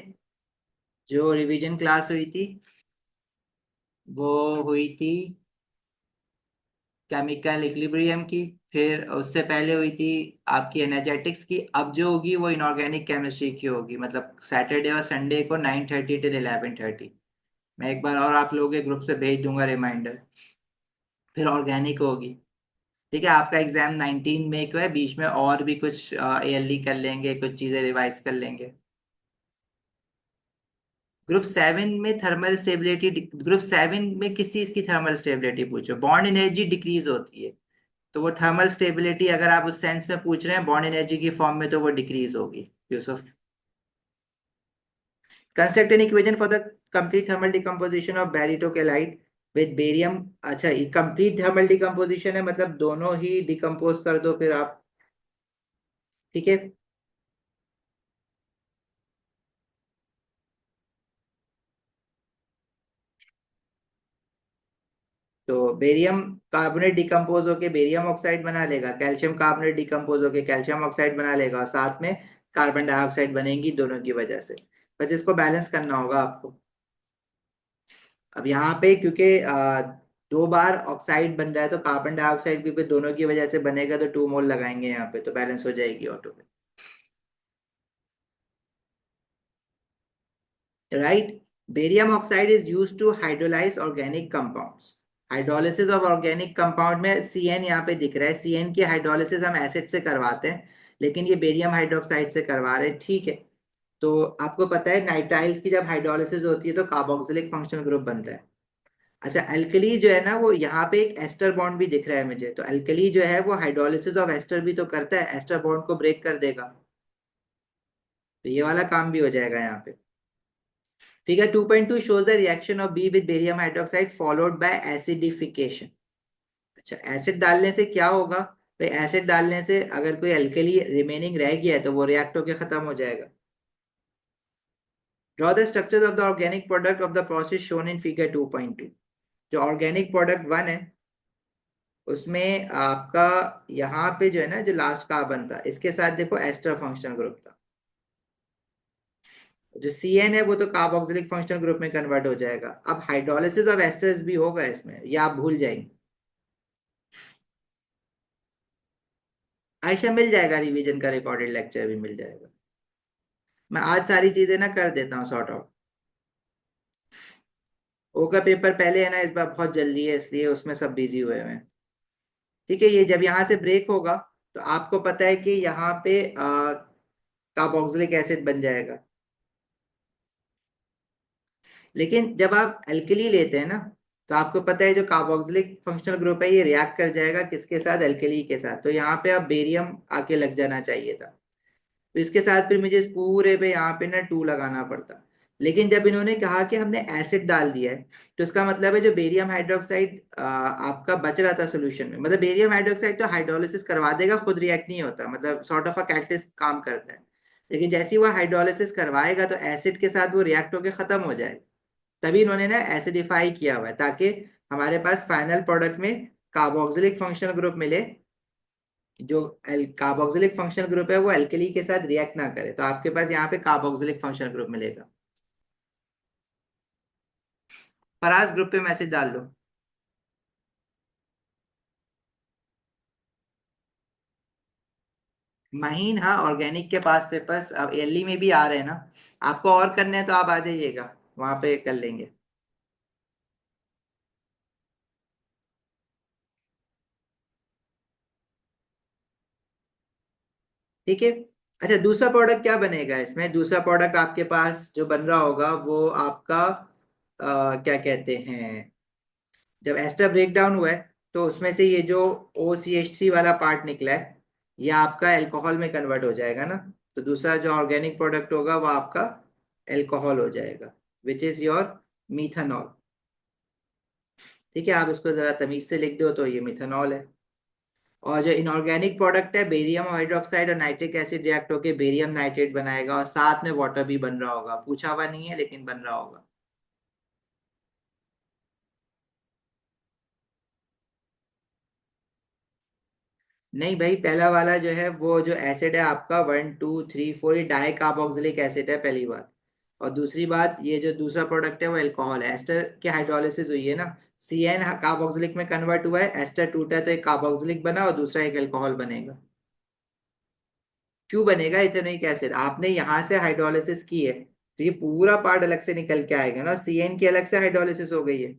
जो रिवीजन क्लास हुई थी वो हुई थी केमिकल इक्विलिब्रियम की, फिर उससे पहले हुई थी आपकी एनर्जेटिक्स की, अब जो होगी वो इनऑर्गेनिक केमिस्ट्री की होगी, मतलब सैटरडे और संडे को 9:30 टिल 11:30। मैं एक बार और आप लोगों के ग्रुप से भेज दूंगा रिमाइंडर। फिर ऑर्गेनिक होगी। ठीक है, आपका एग्जाम 19 मई को है, बीच में और भी कुछ एएलई कर लेंगे, कुछ चीजें रिवाइज कर लेंगे। ग्रुप 7 में थर्मल स्टेबिलिटी, ग्रुप 7 में किस चीज की थर्मल स्टेबिलिटी पूछो? बॉन्ड एनर्जी डिक्रीज होती है, तो वो थर्मल स्टेबिलिटी अगर आप उस सेंस में पूछ रहे हैं बॉन्ड एनर्जी की फॉर्म में, तो वो डिक्रीज होगी Yusuf. Construct an equation for the complete thermal decomposition of barytocalcite with barium. अच्छा, ये कंप्लीट थर्मल डिकम्पोजिशन है, मतलब दोनों ही डिकम्पोज कर दो फिर आप। ठीक है, तो बेरियम कार्बोनेट डिकम्पोज होके बेरियम ऑक्साइड बना लेगा, कैल्शियम कार्बोनेट डिकम्पोज होके कैल्शियम ऑक्साइड बना लेगा, और साथ में कार्बन डाइऑक्साइड बनेगी दोनों की वजह से। बस इसको बैलेंस करना होगा आपको। अब यहाँ पे क्योंकि 2 बार ऑक्साइड बन रहा है, तो कार्बन डाइऑक्साइड भी दोनों की वजह से बनेगा, तो 2 मोल लगाएंगे यहाँ पे, तो बैलेंस हो जाएगी ऑटो में। Right, barium oxide is use to hydrolyse organic compounds. Hydrolysis of organic compound में सीएन यहाँ पे दिख रहा है, सीएन की हाइड्रोलिसिस हम एसिड से करवाते हैं, लेकिन ये बेरियम हाइड्रोक्साइड से करवा रहे हैं। ठीक है, तो आपको पता है नाइट्राइल्स की जब हाइड्रोलिसिस होती है तो कार्बोक्सिलिक फंक्शनल ग्रुप बनता है। अच्छा, अल्कली जो है ना, वो यहाँ पे एक एस्टर बॉन्ड भी दिख रहा है मुझे, तो अल्कली जो है वो हाइड्रोलिसिस ऑफ एस्टर भी तो करता है, एस्टर बॉन्ड को ब्रेक कर देगा, तो ये वाला काम भी हो जाएगा यहाँ पे। Figure 2.2 shows the reaction of B with barium hydroxide followed by acidification. अच्छा, एसिड डालने से क्या होगा? भाई एसिड डालने से अगर कोई अल्कली रिमेनिंग रह गया है तो वो रिएक्ट होकर खत्म हो जाएगा। Draw the structures of the organic product of the process shown in figure 2.2। जो ऑर्गेनिक प्रोडक्ट 1 है उसमें आपका यहाँ पे जो है ना, जो लास्ट कार्बन था इसके साथ देखो एस्टर फंक्शनल ग्रुप था, जो सी एन है वो तो कार्बोक्सिलिक फंक्शनल ग्रुप में कन्वर्ट हो जाएगा। अब हाइड्रोलिसिस ऑफ एस्टर्स भी होगा इसमें, या आप भूल जाएंगे? आयशा मिल जाएगा, रिवीजन का रिकॉर्डेड लेक्चर भी मिल जाएगा। मैं आज सारी चीजें ना कर देता हूँ सॉर्ट आउट। ओ का पेपर पहले है ना, इस बार बहुत जल्दी है इसलिए उसमें सब बिजी हुए हैं। ठीक है, ये जब यहाँ से ब्रेक होगा तो आपको पता है कि यहाँ पे कार्बोक्सिलिक एसिड बन जाएगा, लेकिन जब आप एल्कली लेते हैं ना, तो आपको पता है जो कार्बोक्सिलिक फंक्शनल ग्रुप है ये रिएक्ट कर जाएगा किसके साथ? एल्कली के साथ, तो यहाँ पे अब बेरियम आके लग जाना चाहिए था, तो इसके साथ फिर मुझे इस पूरे पे यहाँ पे ना 2 लगाना पड़ता। लेकिन जब इन्होंने कहा कि हमने एसिड डाल दिया है, तो इसका मतलब है जो बेरियम हाइड्रोक्साइड आपका बच रहा था सोल्यूशन में, मतलब बेरियम हाइड्रोक्साइड तो हाइड्रोलिसिस करवा देगा, खुद रिएक्ट नहीं होता, मतलब सॉर्ट ऑफ अ कैटलिस्ट काम करता है, लेकिन जैसे ही वो हाइड्रोलिसिस करवाएगा तो एसिड के साथ वो रिएक्ट होकर खत्म हो जाएगा। तभी इन्होंने ना एसिडिफाई किया हुआ है, ताकि हमारे पास फाइनल प्रोडक्ट में कार्बोक्सिलिक फंक्शनल ग्रुप मिले, जो कार्बोक्सिलिक फंक्शनल ग्रुप है वो एल्कली के साथ रिएक्ट ना करे, तो आपके पास यहाँ पे कार्बोक्सिलिक फंक्शनल ग्रुप मिलेगा। फराज ग्रुप पे मैसेज डाल दो। महीन, हाँ ऑर्गेनिक के पास पेपर्स अब एलई में भी आ रहे हैं ना, आपको और करने हैं तो आप आ जाइएगा, वहां पे कर लेंगे। ठीक है, अच्छा दूसरा प्रोडक्ट क्या बनेगा इसमें? दूसरा प्रोडक्ट आपके पास जो बन रहा होगा वो आपका क्या कहते हैं, जब एस्टर ब्रेक डाउन हुआ है तो उसमें से ये जो OCH3 वाला पार्ट निकला है ये आपका एल्कोहल में कन्वर्ट हो जाएगा ना। तो दूसरा जो ऑर्गेनिक प्रोडक्ट होगा वो आपका एल्कोहल हो जाएगा, विच इज योर मिथानॉल। ठीक है, आप इसको जरा तमीज से लिख दो तो ये मिथानॉल है। और जो इनऑर्गेनिक प्रोडक्ट है बेरियम हाइड्रोक्साइड और नाइट्रिक एसिड रिएक्ट होकर बेरियम नाइट्रेट बनाएगा और साथ में वाटर भी बन रहा होगा, पूछा हुआ नहीं है लेकिन बन रहा होगा। नहीं भाई, पहला वाला जो है वो जो एसिड है आपका 1 2 3 4, ये डाई कार्बोक्सिलिक एसिड है पहली बात। और दूसरी बात, ये जो दूसरा प्रोडक्ट है वो एल्कोहल है, एस्टर की हाइड्रोलिसिस हुई है ना, CN कार्बोक्सिलिक में कन्वर्ट हुआ है, एस्टर टूटा है तो एक कार्बोक्सिलिक बना और दूसरा एक एल्कोहल बनेगा। क्यों बनेगा? इथेनोइक एसिड आपने यहाँ से हाइड्रोलिसिस की है तो ये पूरा पार्ट अलग से निकल के आएगा ना, CN की अलग से हाइड्रोलिसिस हो गई है।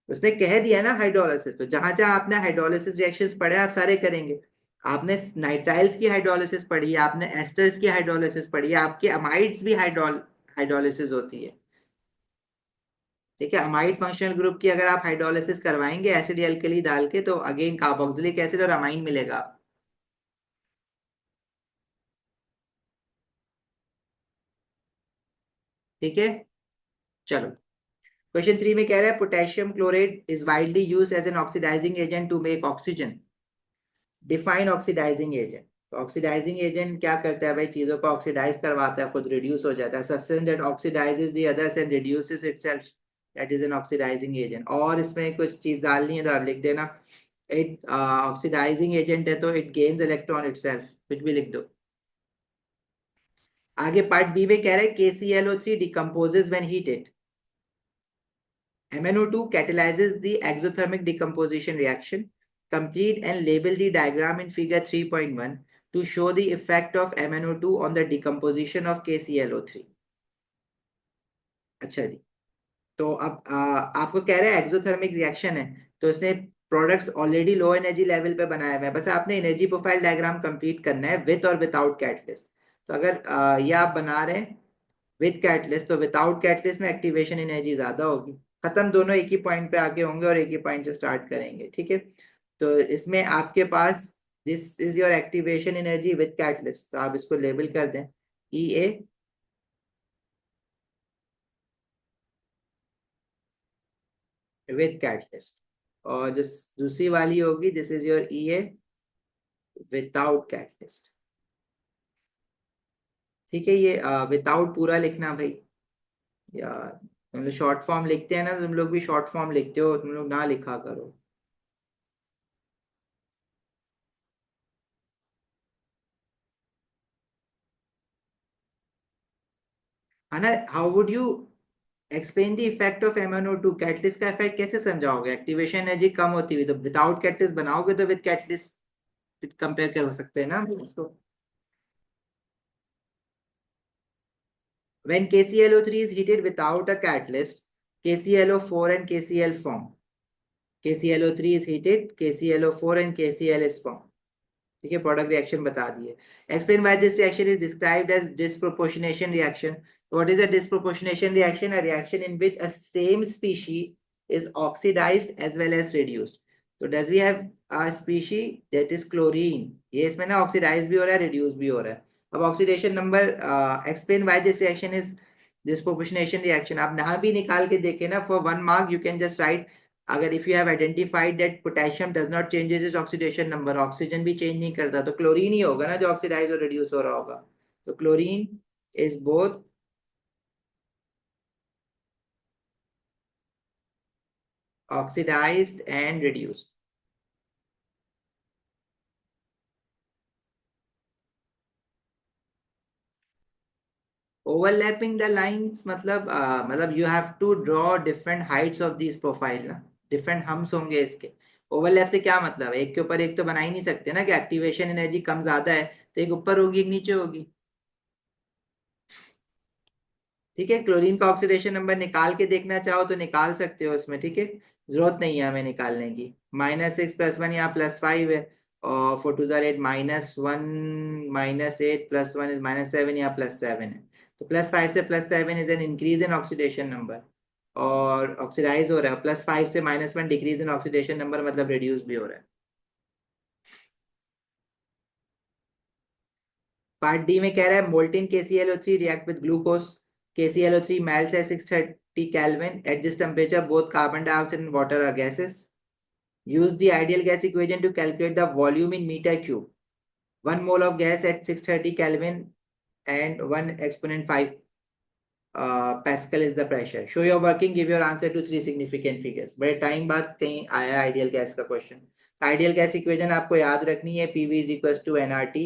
उसने कह दिया ना हाइड्रोलिसिस, तो जहां जहां आपने हाइड्रोलिसिस रिएक्शंस पढ़े आप सारे करेंगे। आपने नाइट्राइल्स की हाइड्रोलिसिस पढ़ी है, आपने एस्टर्स की हाइड्रोलिसिस पढ़ी है, आपके अमाइड्स भी हाइड्रोलिसिस होती है। ठीक है, अमाइड फंक्शनल ग्रुप की अगर आप हाइड्रोलिसिस करवाएंगे एसिड एल्कली डाल के तो अगेन कार्बोक्सिलिक एसिड और अमाइन मिलेगा। ठीक है, चलो। क्वेश्चन 3 में कह रहा है potassium chloride is widely used as an oxidising agent to make oxygen. Define oxidising agent. तो ऑक्सीडाइजिंग एजेंट क्या करता है भाई? चीजों को ऑक्सीडाइज करवाता है, खुद रिड्यूस हो जाता है। Substance that oxidises the others and reduces itself, that is an oxidising agent. और इसमें कुछ चीज डालनी है तो आप लिख देना, इट ऑक्सीडाइजिंग एजेंट है तो इट गेन्स इलेक्ट्रॉन इटसेल्फ, कुछ भी लिख दो। आगे पार्ट बी में कह रहा है KClO3 decomposes when heated. MnO2 catalyzes the exothermic decomposition reaction. Complete and label the diagram in figure 3.1 to show the effect of MnO2 on the decomposition of KClO3. अच्छा जी, तो अब आपको कह रहे हैं एक्सोथर्मिक रिएक्शन है तो उसने products already low energy level पे बनाए हुए हैं, बस आपने एनर्जी प्रोफाइल डायग्राम कंप्लीट करना है विथ और विदाउट कैटलिस्ट। तो अगर ये आप बना रहे हैं विद कैटलिस्ट तो विदाउट कैटलिस्ट में एक्टिवेशन एनर्जी ज्यादा होगी। खत्म दोनों एक ही पॉइंट पे आके होंगे और एक ही पॉइंट से स्टार्ट करेंगे। ठीक है, तो इसमें आपके पास this is your activation energy with catalyst, तो आप इसको लेबल कर दें EA विद कैटलिस्ट। और जो दूसरी वाली होगी this is your EA without catalyst. ठीक है, ये विदाउट पूरा लिखना भाई, या तुम लोग शॉर्ट फॉर्म लिखते हैं ना, तुम लोग भी शॉर्ट फॉर्म लिखते हो, तुम लोग ना लिखा करो। है ना, how would you explain the effect of MnO2? Catalyst का इफेक्ट कैसे समझाओगे? एक्टिवेशन एनर्जी कम होती हुई तो विदाउट कैटलिस्ट बनाओगे तो विद कैटलिस्ट कंपेयर कर सकते हैं ना हम उसको। When KClO3 is heated without a catalyst, KClO4 and KCl form. KClO3 is heated, KClO4 and KCl is formed. ठीक है, प्रोडक्ट रिएक्शन बता दिए। Explain why this reaction is described as disproportionation reaction. What is a disproportionation reaction? A reaction in which a same species is oxidised as well as reduced. तो does we have a species that is chlorine, ये इसमें ना oxidise भी हो रहा है reduce भी हो रहा है। अब oxidation number, explain why this reaction is disproportionation reaction, आप ना भी निकाल के देखे ना, for 1 mark you can just write, अगर if you have identified that potassium does not changes its oxidation number, oxygen भी चेंज नहीं करता, तो क्लोरीन ही होगा ना जो ऑक्सीडाइज और रिड्यूस हो रहा होगा। तो chlorine is both oxidised and reduced. Overlapping the lines मतलब मतलब you have to draw different heights of this profile ना, डिफरेंट हम्स होंगे इसके। ओवरलैप से क्या मतलब है? एक के ऊपर एक तो बना ही नहीं सकते ना, कि एक्टिवेशन एनर्जी कम ज्यादा है तो एक ऊपर होगी एक नीचे होगी। ठीक है, क्लोरीन का ऑक्सीडेशन नंबर निकाल के देखना चाहो तो निकाल सकते हो इसमें। ठीक है, जरूरत नहीं है हमें निकालने की। -6 + 1 यहाँ +5 है, और 4 2 8 -1 -8 +1 इज -7, यहाँ +7 है। तो +5 से +7 is an increase in oxidation number. और ऑक्सीडाइज हो रहा है, +5 से -1 डिक्रीज इन ऑक्सीडेशन नंबर, मतलब रिड्यूस भी हो रहा है। पार्ट डी में कह रहा है molten KClO3 react with glucose, KClO3 melts at 630 Kelvin. At this temperature, both carbon dioxide and water are gases. Use the ideal gas equation to calculate the volume in meter cube. 1 mole of gas at 630 Kelvin and 1 exponent 5 Pascal is the pressure. Show your working, give your answer to 3 significant figures. बड़े time बाद कहीं आया ideal gas का question. Ideal gas equation आपको याद रखनी है, PV is equal to nRT।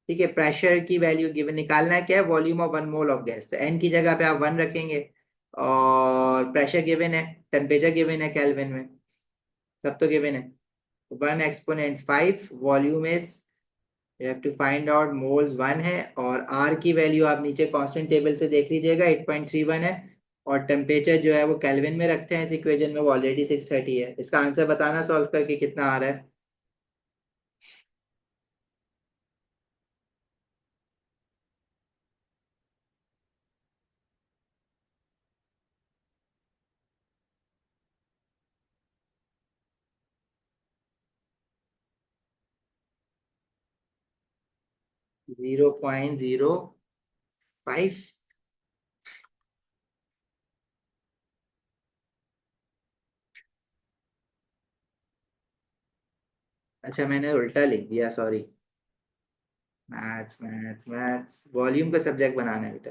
ठीक है, प्रेशर की वैल्यू गिवन, निकालना है क्या है, volume of 1 mole of gas. तो एन की जगह पे आप 1 रखेंगे, और प्रेशर गिवन है, टेम्परेचर गिवन है केल्विन में, सब तो गिवन है। 1 exponent 5, volume is, you have to find out, moles 1 है, और आर की वैल्यू आप नीचे कांस्टेंट टेबल से देख लीजिएगा, 8.31 है, और टेम्परेचर जो है वो केल्विन में रखते हैं इस इक्वेशन में, वो ऑलरेडी 630 है। इसका आंसर बताना सॉल्व करके कितना आ रहा है। 0.05। अच्छा, मैंने उल्टा लिख दिया, sorry. Maths maths maths, volume का सब्जेक्ट बनाना है बेटा।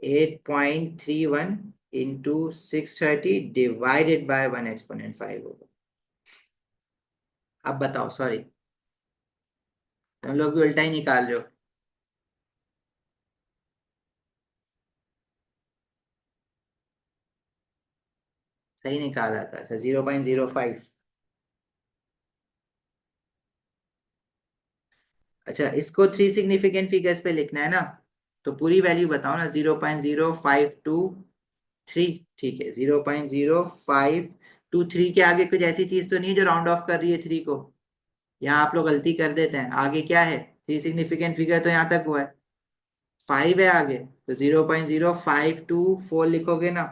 8.31 इंटू 630 डिवाइडेड बाय 1 एक्सपोनेंट 5 होगा। अब बताओ, सॉरी, तुम लोग भी उल्टा ही निकाल रहे हो। सही निकाला था, अच्छा 0.05। अच्छा, इसको 3 सिग्निफिकेंट फिगर्स पे लिखना है ना, तो पूरी वैल्यू बताओ ना। 0.0523, ठीक है। 0.0523 के आगे कुछ ऐसी चीज तो नहीं है जो राउंड ऑफ कर रही है 3 को। यहाँ आप लोग गलती कर देते हैं, आगे क्या है, 3 सिग्निफिकेंट फिगर तो यहाँ तक हुआ है, 5 है आगे, तो 0.0524 लिखोगे ना।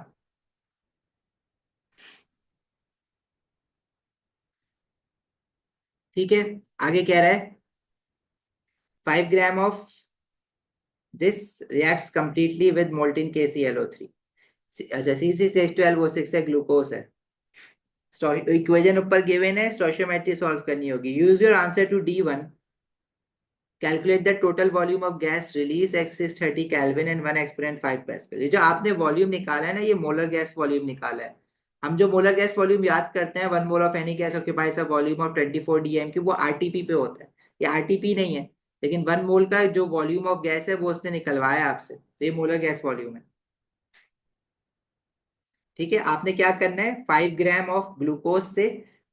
ठीक है, आगे कह रहा है 5 gram of this reacts completely with molten KClO3। अच्छा, C6H12O6 है, ग्लूकोज है। इक्वेशन ऊपर गिवन है, स्टोइचियोमेट्री सॉल्व करनी होगी। Use your answer to D1, calculate the total volume of gas release x is 30 kelvin and 1 exponent 5 pascal. ये जो आपने वॉल्यूम निकाला है ना, ये मोलर गैस वॉल्यूम निकाला है। हम जो मोलर गैस वॉल्यूम याद करते हैं, 1 mole of any gas occupies a volume of 24 DM की, वो आरटीपी पे होता है। ये आरटीपी नहीं है, लेकिन 1 मोल का जो वॉल्यूम ऑफ गैस है वो उसने निकलवाया आपसे, तो ये मोलर गैस वॉल्यूम है। ठीक है, आपने क्या करना है, 5 ग्राम ऑफ ग्लूकोज से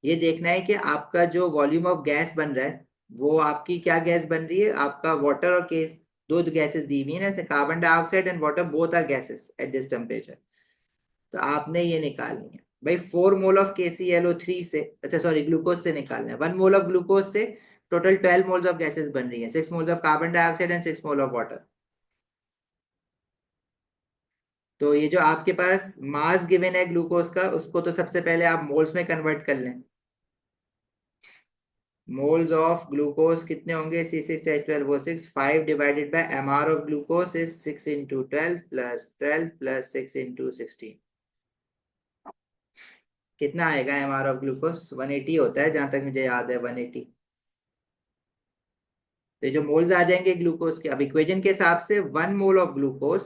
ये देखना है कि आपका जो वॉल्यूम ऑफ गैस बन रहा है, वो आपकी क्या गैस बन रही है, आपका वाटर और केस, दो गैसेस दी हुई है ना, जैसे carbon dioxide and water both are gases at this temperature. तो आपने ये निकालनी है भाई, 4 मोल ऑफ KClO3 से, अच्छा सॉरी, ग्लूकोज से निकालना है। 1 मोल ऑफ ग्लूकोज से टोटल 12 मोल्स ऑफ गैसेस बन रही है, 6 moles of carbon dioxide and 6 mole of water. तो ये जो आपके पास मास गिवन है ग्लूकोज का, उसको तो सबसे पहले आप मोल्स में कन्वर्ट कर लें। मोल्स ऑफ ग्लूकोज कितने होंगे, C6H12O6, 5 divided by mR of glucose is 6 into 12 + 12 + 6 into 16। कितना आएगा mR ऑफ ग्लूकोज, 180 होता है जहां तक मुझे याद है, 180। तो ये जो मोल्स आ जाएंगे ग्लूकोज के, अब इक्वेशन के हिसाब से 1 mole of glucose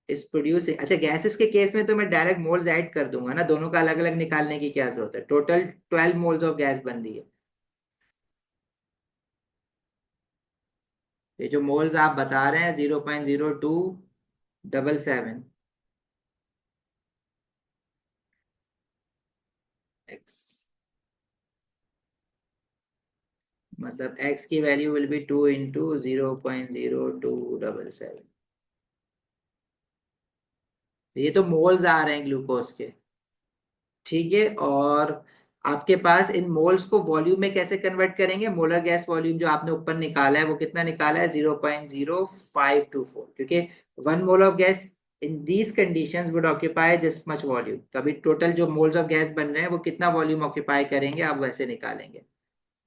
is producing, अच्छा गैसेस के केस में तो मैं डायरेक्ट मोल्स ऐड कर दूंगा ना, दोनों का अलग अलग निकालने की क्या जरूरत है। टोटल 12 मोल्स ऑफ गैस बन रही है। ये जो मोल्स आप बता रहे हैं, 0.0277 एक्स, मतलब एक्स की वैल्यू विल बी 2 इंटू 0.0277। ये तो मोल्स आ रहे हैं ग्लूकोज के। ठीक है, और आपके पास इन मोल्स को वॉल्यूम में कैसे कन्वर्ट करेंगे, मोलर गैस वॉल्यूम जो आपने ऊपर निकाला है वो कितना निकाला है, 0.0524, क्योंकि 1 mole of gas in these conditions would occupy this much volume. तो अभी टोटल जो मोल्स ऑफ गैस बन रहे हैं वो कितना वॉल्यूम ऑक्यूपाई करेंगे, आप वैसे निकालेंगे।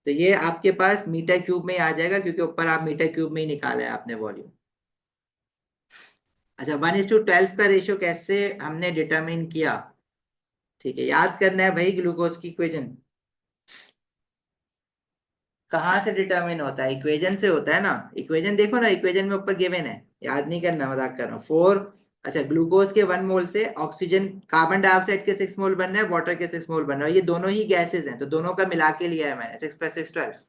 तो ये आपके पास मीटर क्यूब में ही आ जाएगा, क्योंकि ऊपर आप मीटर क्यूब में ही निकाला है आपने वॉल्यूम। अच्छा, 1:12 का रेशियो कैसे हमने डिटरमिन किया? ठीक है, याद करना है भाई ग्लूकोज की इक्वेशन। कहाँ से डिटरमिन होता है? इक्वेशन से होता है ना। इक्वेशन देखो ना, इक्वेशन में ऊपर गिवन है, याद नहीं करना, मजाक कर रहा हूँ। फोर, अच्छा, ग्लूकोज के 1 मोल से ऑक्सीजन, कार्बन डाइऑक्साइड के 6 मोल बन रहे हैं, वाटर के 6 मोल बन रहे हैं, ये दोनों ही गैसेज हैं, तो दोनों का मिला के लिया है मैंने, 6 + 6 12।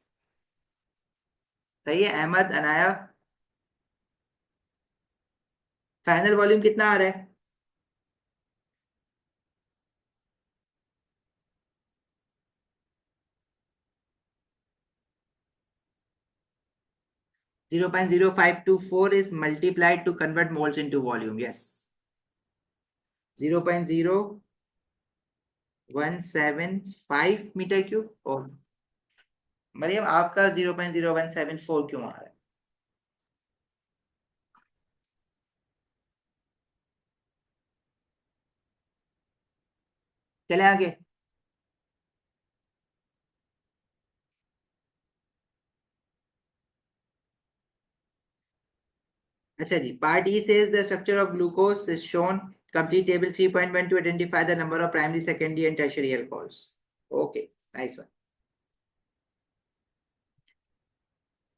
सही है अहमद, अनाया? फाइनल वॉल्यूम कितना आ रहा है? 0.0524 is multiplied to convert moles into volume. Yes. 0.0175 metre cube. और मरियम, आपका 0.0174 क्यों आ रहा है? चले आगे। अच्छा जी, part E says the structure of glucose is shown, complete table 3.1 to identify the number of primary, secondary and tertiary alcohols. Okay, nice one.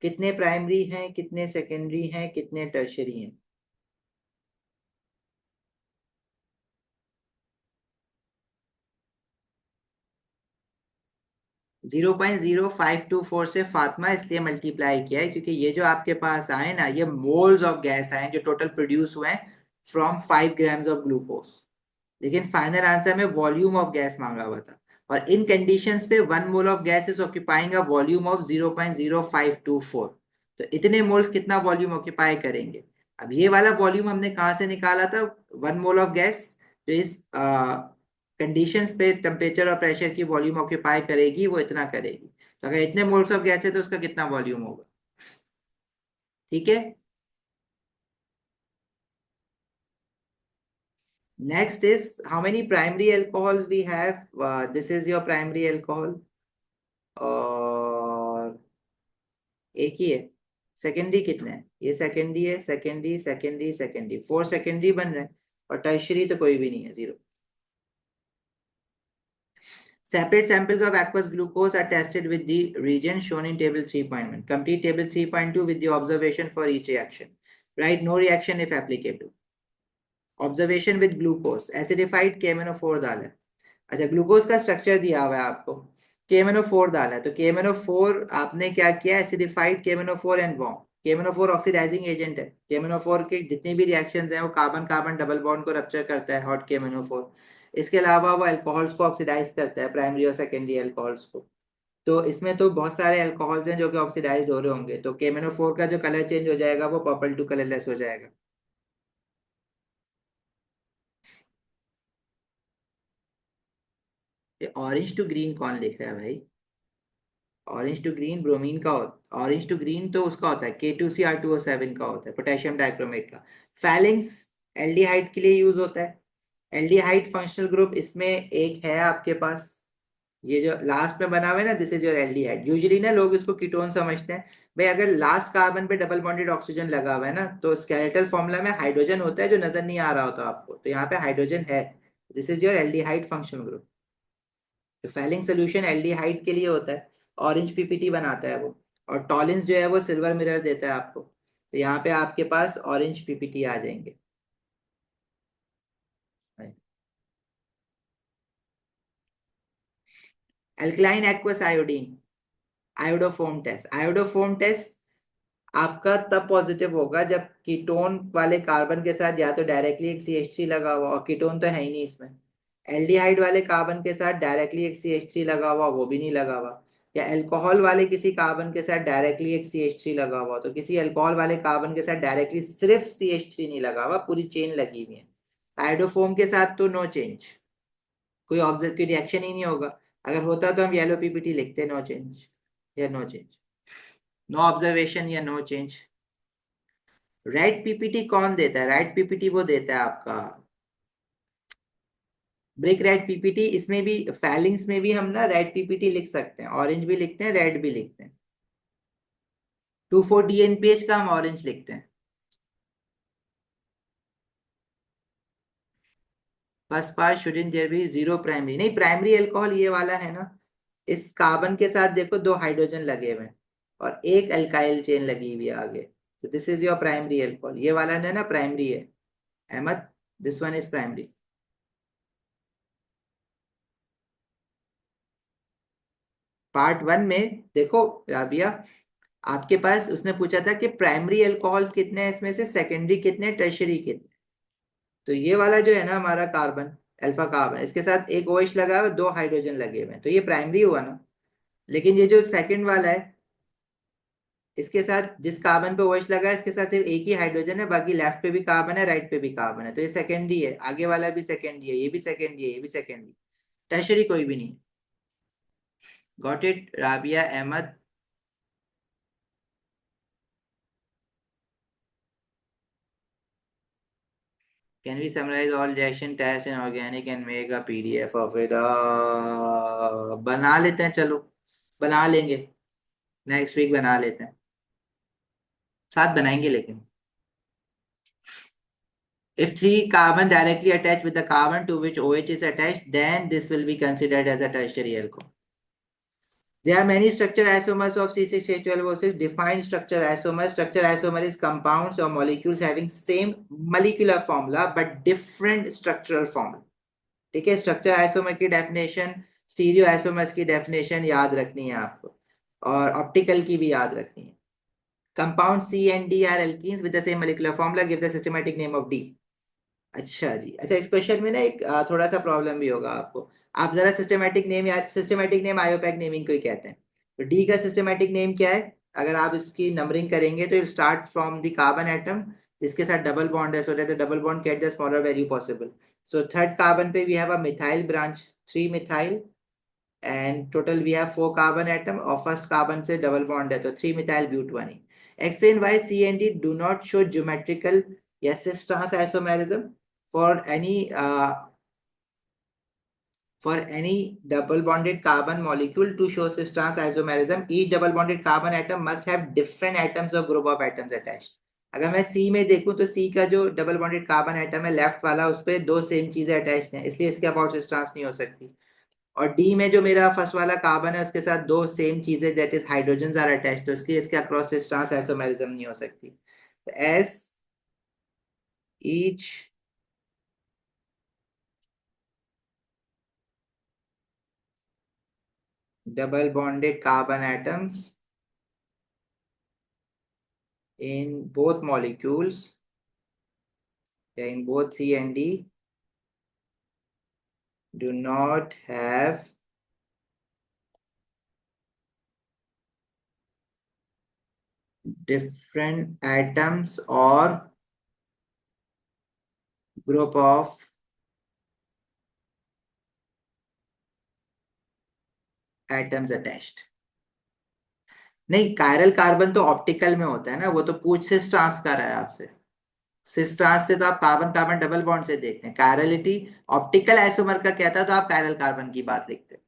कितने प्राइमरी हैं, कितने सेकेंडरी हैं, कितने टर्शियरी हैं? 0.0524 से फातिमा इसलिए मल्टीप्लाई किया है क्योंकि ये जो आपके पास आए ना, ये मोल्स ऑफ गैस आए जो टोटल प्रोड्यूस हुए हैं फ्रॉम 5 ग्राम्स ऑफ ग्लूकोज। लेकिन फाइनल आंसर में वॉल्यूम ऑफ गैस मांगा हुआ था, और इन कंडीशंस पे 1 mole of gas is occupying a volume of 0.0524। तो इतने मोल्स कितना वॉल्यूम ऑक्यूपाई करेंगे? अब ये वाला वॉल्यूम हमने कहाँ से निकाला था? 1 मोल ऑफ गैस जो इस कंडीशंस पे टेम्परेचर और प्रेशर की वॉल्यूम ऑक्यूपाई करेगी, वो इतना करेगी। तो अगर इतने मोल्स ऑफ गैस है तो उसका कितना वॉल्यूम होगा? ठीक है। Next is how many primary alcohols we have. This is your primary alcohol, और एक ही है। सेकेंडरी कितने हैं? ये सेकेंडरी है, सेकेंडरी सेकेंडरी सेकेंडरी, 4 सेकेंडरी बन रहे हैं, और टर्शरी तो कोई भी नहीं है, 0। Separate samples of aqueous glucose are tested with the reagent shown in table 3.1. Complete table 3.2 with the observation for each reaction. Write no reaction if applicable. Observation with glucose. Acidified KMnO4 डाला है। अच्छा, glucose का structure दिया हुआ है आपको, KMnO4 डाला है, तो KMnO4 आपने क्या किया? Acidified KMnO4 and warm. KMnO4 oxidising agent है। KMnO4 के जितनी भी रिएक्शंस हैं वो कार्बन कार्बन डबल बॉन्ड को रप्चर करता है, हॉट KMnO4। इसके अलावा वो अल्कोहल्स को ऑक्सीडाइज करता है, प्राइमरी और सेकेंडरी अल्कोहल्स को। तो इसमें तो बहुत सारे अल्कोहल्स हैं जो कि ऑक्सीडाइज हो रहे होंगे, तो KMnO4 का जो कलर चेंज हो जाएगा वो पर्पल टू कलरलेस हो जाएगा। ये ऑरेंज टू ग्रीन कौन लिख रहा है भाई? ऑरेंज टू ग्रीन ब्रोमीन का होता, ऑरेंज टू ग्रीन तो उसका होता है K2Cr2O7 का होता है, पोटेशियम डाइक्रोमेट का। फैलेंक्स एल्डिहाइड के लिए यूज होता है। एल्डिहाइड फंक्शनल ग्रुप इसमें एक है आपके पास, ये जो लास्ट में बना हुआ है ना, this is your aldehyde. Usually ना लोग इसको कीटोन समझते हैं। भाई अगर लास्ट कार्बन पे डबल बॉन्डेड ऑक्सीजन लगा हुआ है ना, तो स्केलेटल फॉर्मूला में हाइड्रोजन होता है जो नजर नहीं आ रहा होता आपको, तो यहाँ पे हाइड्रोजन है। This is your aldehyde functional group. तो फैलिंग सोल्यूशन एल्डिहाइड के लिए होता है, ऑरेंज पीपीटी बनाता है वो। और टॉलिंस जो है वो सिल्वर मिरर देता है आपको, तो यहाँ पे आपके पास ऑरेंज पीपीटी आ जाएंगे। Alkaline aqueous iodine, iodoform test. Iodoform test आपका तब पॉजिटिव होगा जब कीटोन वाले कार्बन के साथ या तो डायरेक्टली एक CH3 लगा हुआ, और कीटोन तो है ही नहीं इसमें। एल्डिहाइड वाले कार्बन के साथ डायरेक्टली एक CH3 लगा हुआ, वो भी नहीं लगा हुआ। या अल्कोहल वाले किसी कार्बन के साथ डायरेक्टली एक CH3 लगा हुआ, तो किसी अल्कोहल वाले कार्बन के साथ डायरेक्टली सिर्फ CH3 नहीं लगा हुआ, पूरी चेन लगी हुई है। आयोडोफोम के साथ तो नो चेंज, कोई ऑब्जर्व की रिएक्शन ही नहीं होगा। अगर होता तो हम येलो पीपीटी लिखते, नो चेंज या नो चेंज, नो ऑब्जर्वेशन या नो चेंज। रेड पीपीटी कौन देता है? रेड पीपीटी वो देता है आपका ब्रिक रेड पीपीटी। इसमें भी फैलिंग्स में भी हम ना रेड पीपीटी लिख सकते हैं, ऑरेंज भी लिखते हैं, रेड भी लिखते हैं। 2,4 डीएनपीएच का हम ऑरेंज लिखते हैं। First part shouldn't there be zero primary, नहीं प्राइमरी अल्कोहल ये वाला है ना। इस कार्बन के साथ देखो दो हाइड्रोजन लगे हुए हैं और एक अल्काइल चेन लगी हुई है आगे, तो this is your primary alcohol. ये वाला है ना प्राइमरी है Ahmed, this one is primary. Part one में देखो राबिया, आपके पास उसने पूछा था कि प्राइमरी अल्कोहल्स कितने हैं, इसमें से सेकेंडरी कितने, टर्शरी कितने। तो ये वाला जो है ना हमारा कार्बन, अल्फा कार्बन, इसके साथ एक OH लगा हुआ है, दो हाइड्रोजन लगे हुए हैं, तो ये प्राइमरी हुआ ना। लेकिन ये जो सेकंड वाला है, इसके साथ जिस कार्बन पे OH लगा है इसके साथ सिर्फ एक ही हाइड्रोजन है, बाकी लेफ्ट पे भी कार्बन है, राइट पे भी कार्बन है, तो ये सेकेंडरी है। आगे वाला भी सेकेंडरी है, ये भी सेकेंडरी है, ये भी सेकेंडरी। टर्शरी कोई भी नहीं। Got it Rabia Ahmed? Can we summarize all reaction tests in organic and make a PDF of it? बना लेते हैं चलो, बना लेंगे, नेक्स्ट वीक बना लेते हैं, साथ बनाएंगे लेकिन। If three carbon directly attached with the carbon to which OH is attached, then this will be considered as a tertiary alcohol. There are many structure isomers of C6H12O6. Defined structure isomer. Structure isomer is compounds or molecules having same molecular formula but different structural formula. ठीक है, structure isomer की definition, stereo isomers की definition याद रखनी है आपको, और optical की भी याद रखनी है। Compound C and D are alkenes with the same molecular formula. Give the systematic name of D. अच्छा जी, अच्छा इस क्वेश्चन में ना एक थोड़ा सा प्रॉब्लम भी होगा आपको। आप जरा सिस्टमेटिक नेम याद, सिस्टमेटिक नेम आयोपैक नेमिंग को ही कहते हैं। तो डी का सिस्टमेटिक नेम क्या है? अगर आप इसकी नंबरिंग करेंगे तो start from the carbon atom जिसके साथ डबल बॉन्ड है, so that the double bond get the smaller value possible. So third carbon पे we have a methyl branch, 3 methyl, and total we have 4 carbon atom, और first carbon से double bond है तो 3 methyl but 1। Explain why C and D do not show geometrical या cis trans isomerism for any double bonded carbon molecule to show cis trans isomerism. Each double bonded carbon atom must have different atoms or group of atoms attached. अगर मैं C में देखूं तो C का जो double bonded carbon atom है left वाला, उस पे दो सेम चीजें अटैच्ड हैं, इसलिए इसके अबाउट सिस ट्रांस नहीं हो सकती। और D में जो मेरा फर्स्ट वाला कार्बन है उसके साथ दो सेम चीजें that is hydrogen are attached, तो इसलिए इसके अक्रॉस सिस ट्रांस आइसोमेरिज्म नहीं हो सकती। S each double bonded carbon atoms in both molecules, in both C and D, do not have different atoms or group of atoms attached। नहीं, chiral carbon तो optical में होता है ना, वो तो पूछ सिस ट्रांस का रहा है आपसे। सिस ट्रांस से तो आप कार्बन कार्बन डबल बॉन्ड से देखते हैं, कायरलिटी ऑप्टिकल आइसोमर का कहता है तो आप कायरल कार्बन की बात लिखते हैं।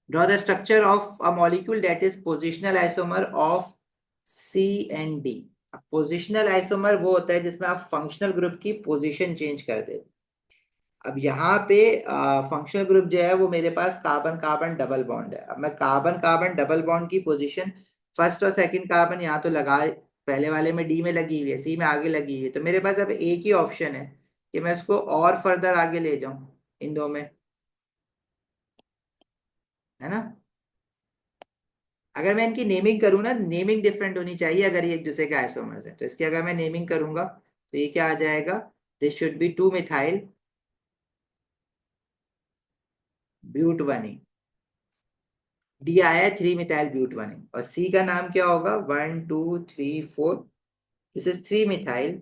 Draw the structure of a molecule that is positional isomer of C and D। Positional isomer वो होता है जिसमें आप फंक्शनल ग्रुप की पोजीशन चेंज कर देते। अब यहाँ पे फंक्शनल ग्रुप जो है वो मेरे पास कार्बन कार्बन डबल बॉन्ड है। अब मैं कार्बन कार्बन डबल बॉन्ड की पोजीशन, फर्स्ट और सेकंड कार्बन यहाँ तो लगा, पहले वाले में डी में लगी हुई है, सी में आगे लगी हुई है, तो मेरे पास अब एक ही ऑप्शन है कि मैं इसको और फर्दर आगे ले जाऊं इन दो में, है ना। अगर मैं इनकी नेमिंग करूँ ना, नेमिंग डिफरेंट होनी चाहिए अगर ये एक दूसरे के आइसोमर्स है, तो इसकी अगर मैं नेमिंग करूंगा तो ये क्या आ जाएगा? This should be 2 methyl but 1। D आया है 3 मिथाइल ब्यूट 1, और सी का नाम क्या होगा? 1 2 3 4, दिस इज 3 मिथाइल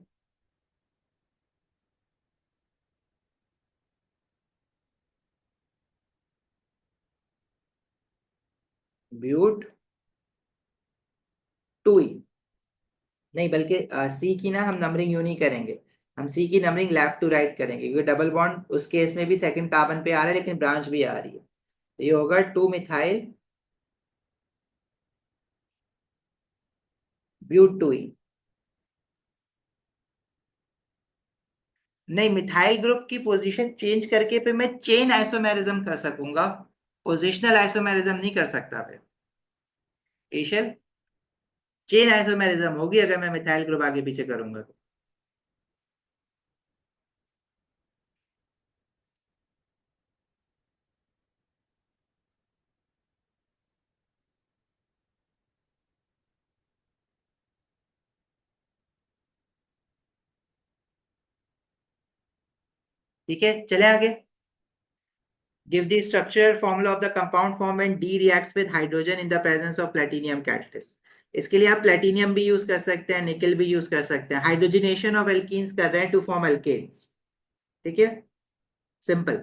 ब्यूट 2। नहीं, बल्कि सी की ना हम नंबरिंग यूं नहीं करेंगे, हम सी की नंबरिंग लेफ्ट टू राइट करेंगे, क्योंकि डबल बॉन्ड उस केस में भी सेकंड कार्बन पे आ रहा है लेकिन ब्रांच भी आ रही है। तो ये होगा 2 मिथाइल ब्यूटोइन। नहीं, मिथाइल ग्रुप की पोजीशन चेंज करके फिर मैं चेन आइसोमेरिज्म कर सकूंगा, पोजिशनल आइसोमेरिज्म नहीं कर सकता फिर। एशल, चेन आइसोमेरिज्म होगी अगर मैं मिथाइल ग्रुप आगे पीछे करूंगा तो। ठीक है, चले आगे। Give the structural formula of the compound form when D reacts with hydrogen in the presence of platinum catalyst। इसके लिए आप प्लेटिनियम भी यूज कर सकते हैं, निकल भी यूज कर सकते हैं, हाइड्रोजनेशन ऑफ एल्कीन्स कर रहे हैं टू फॉर्म एल्केन्स। ठीक है, सिंपल।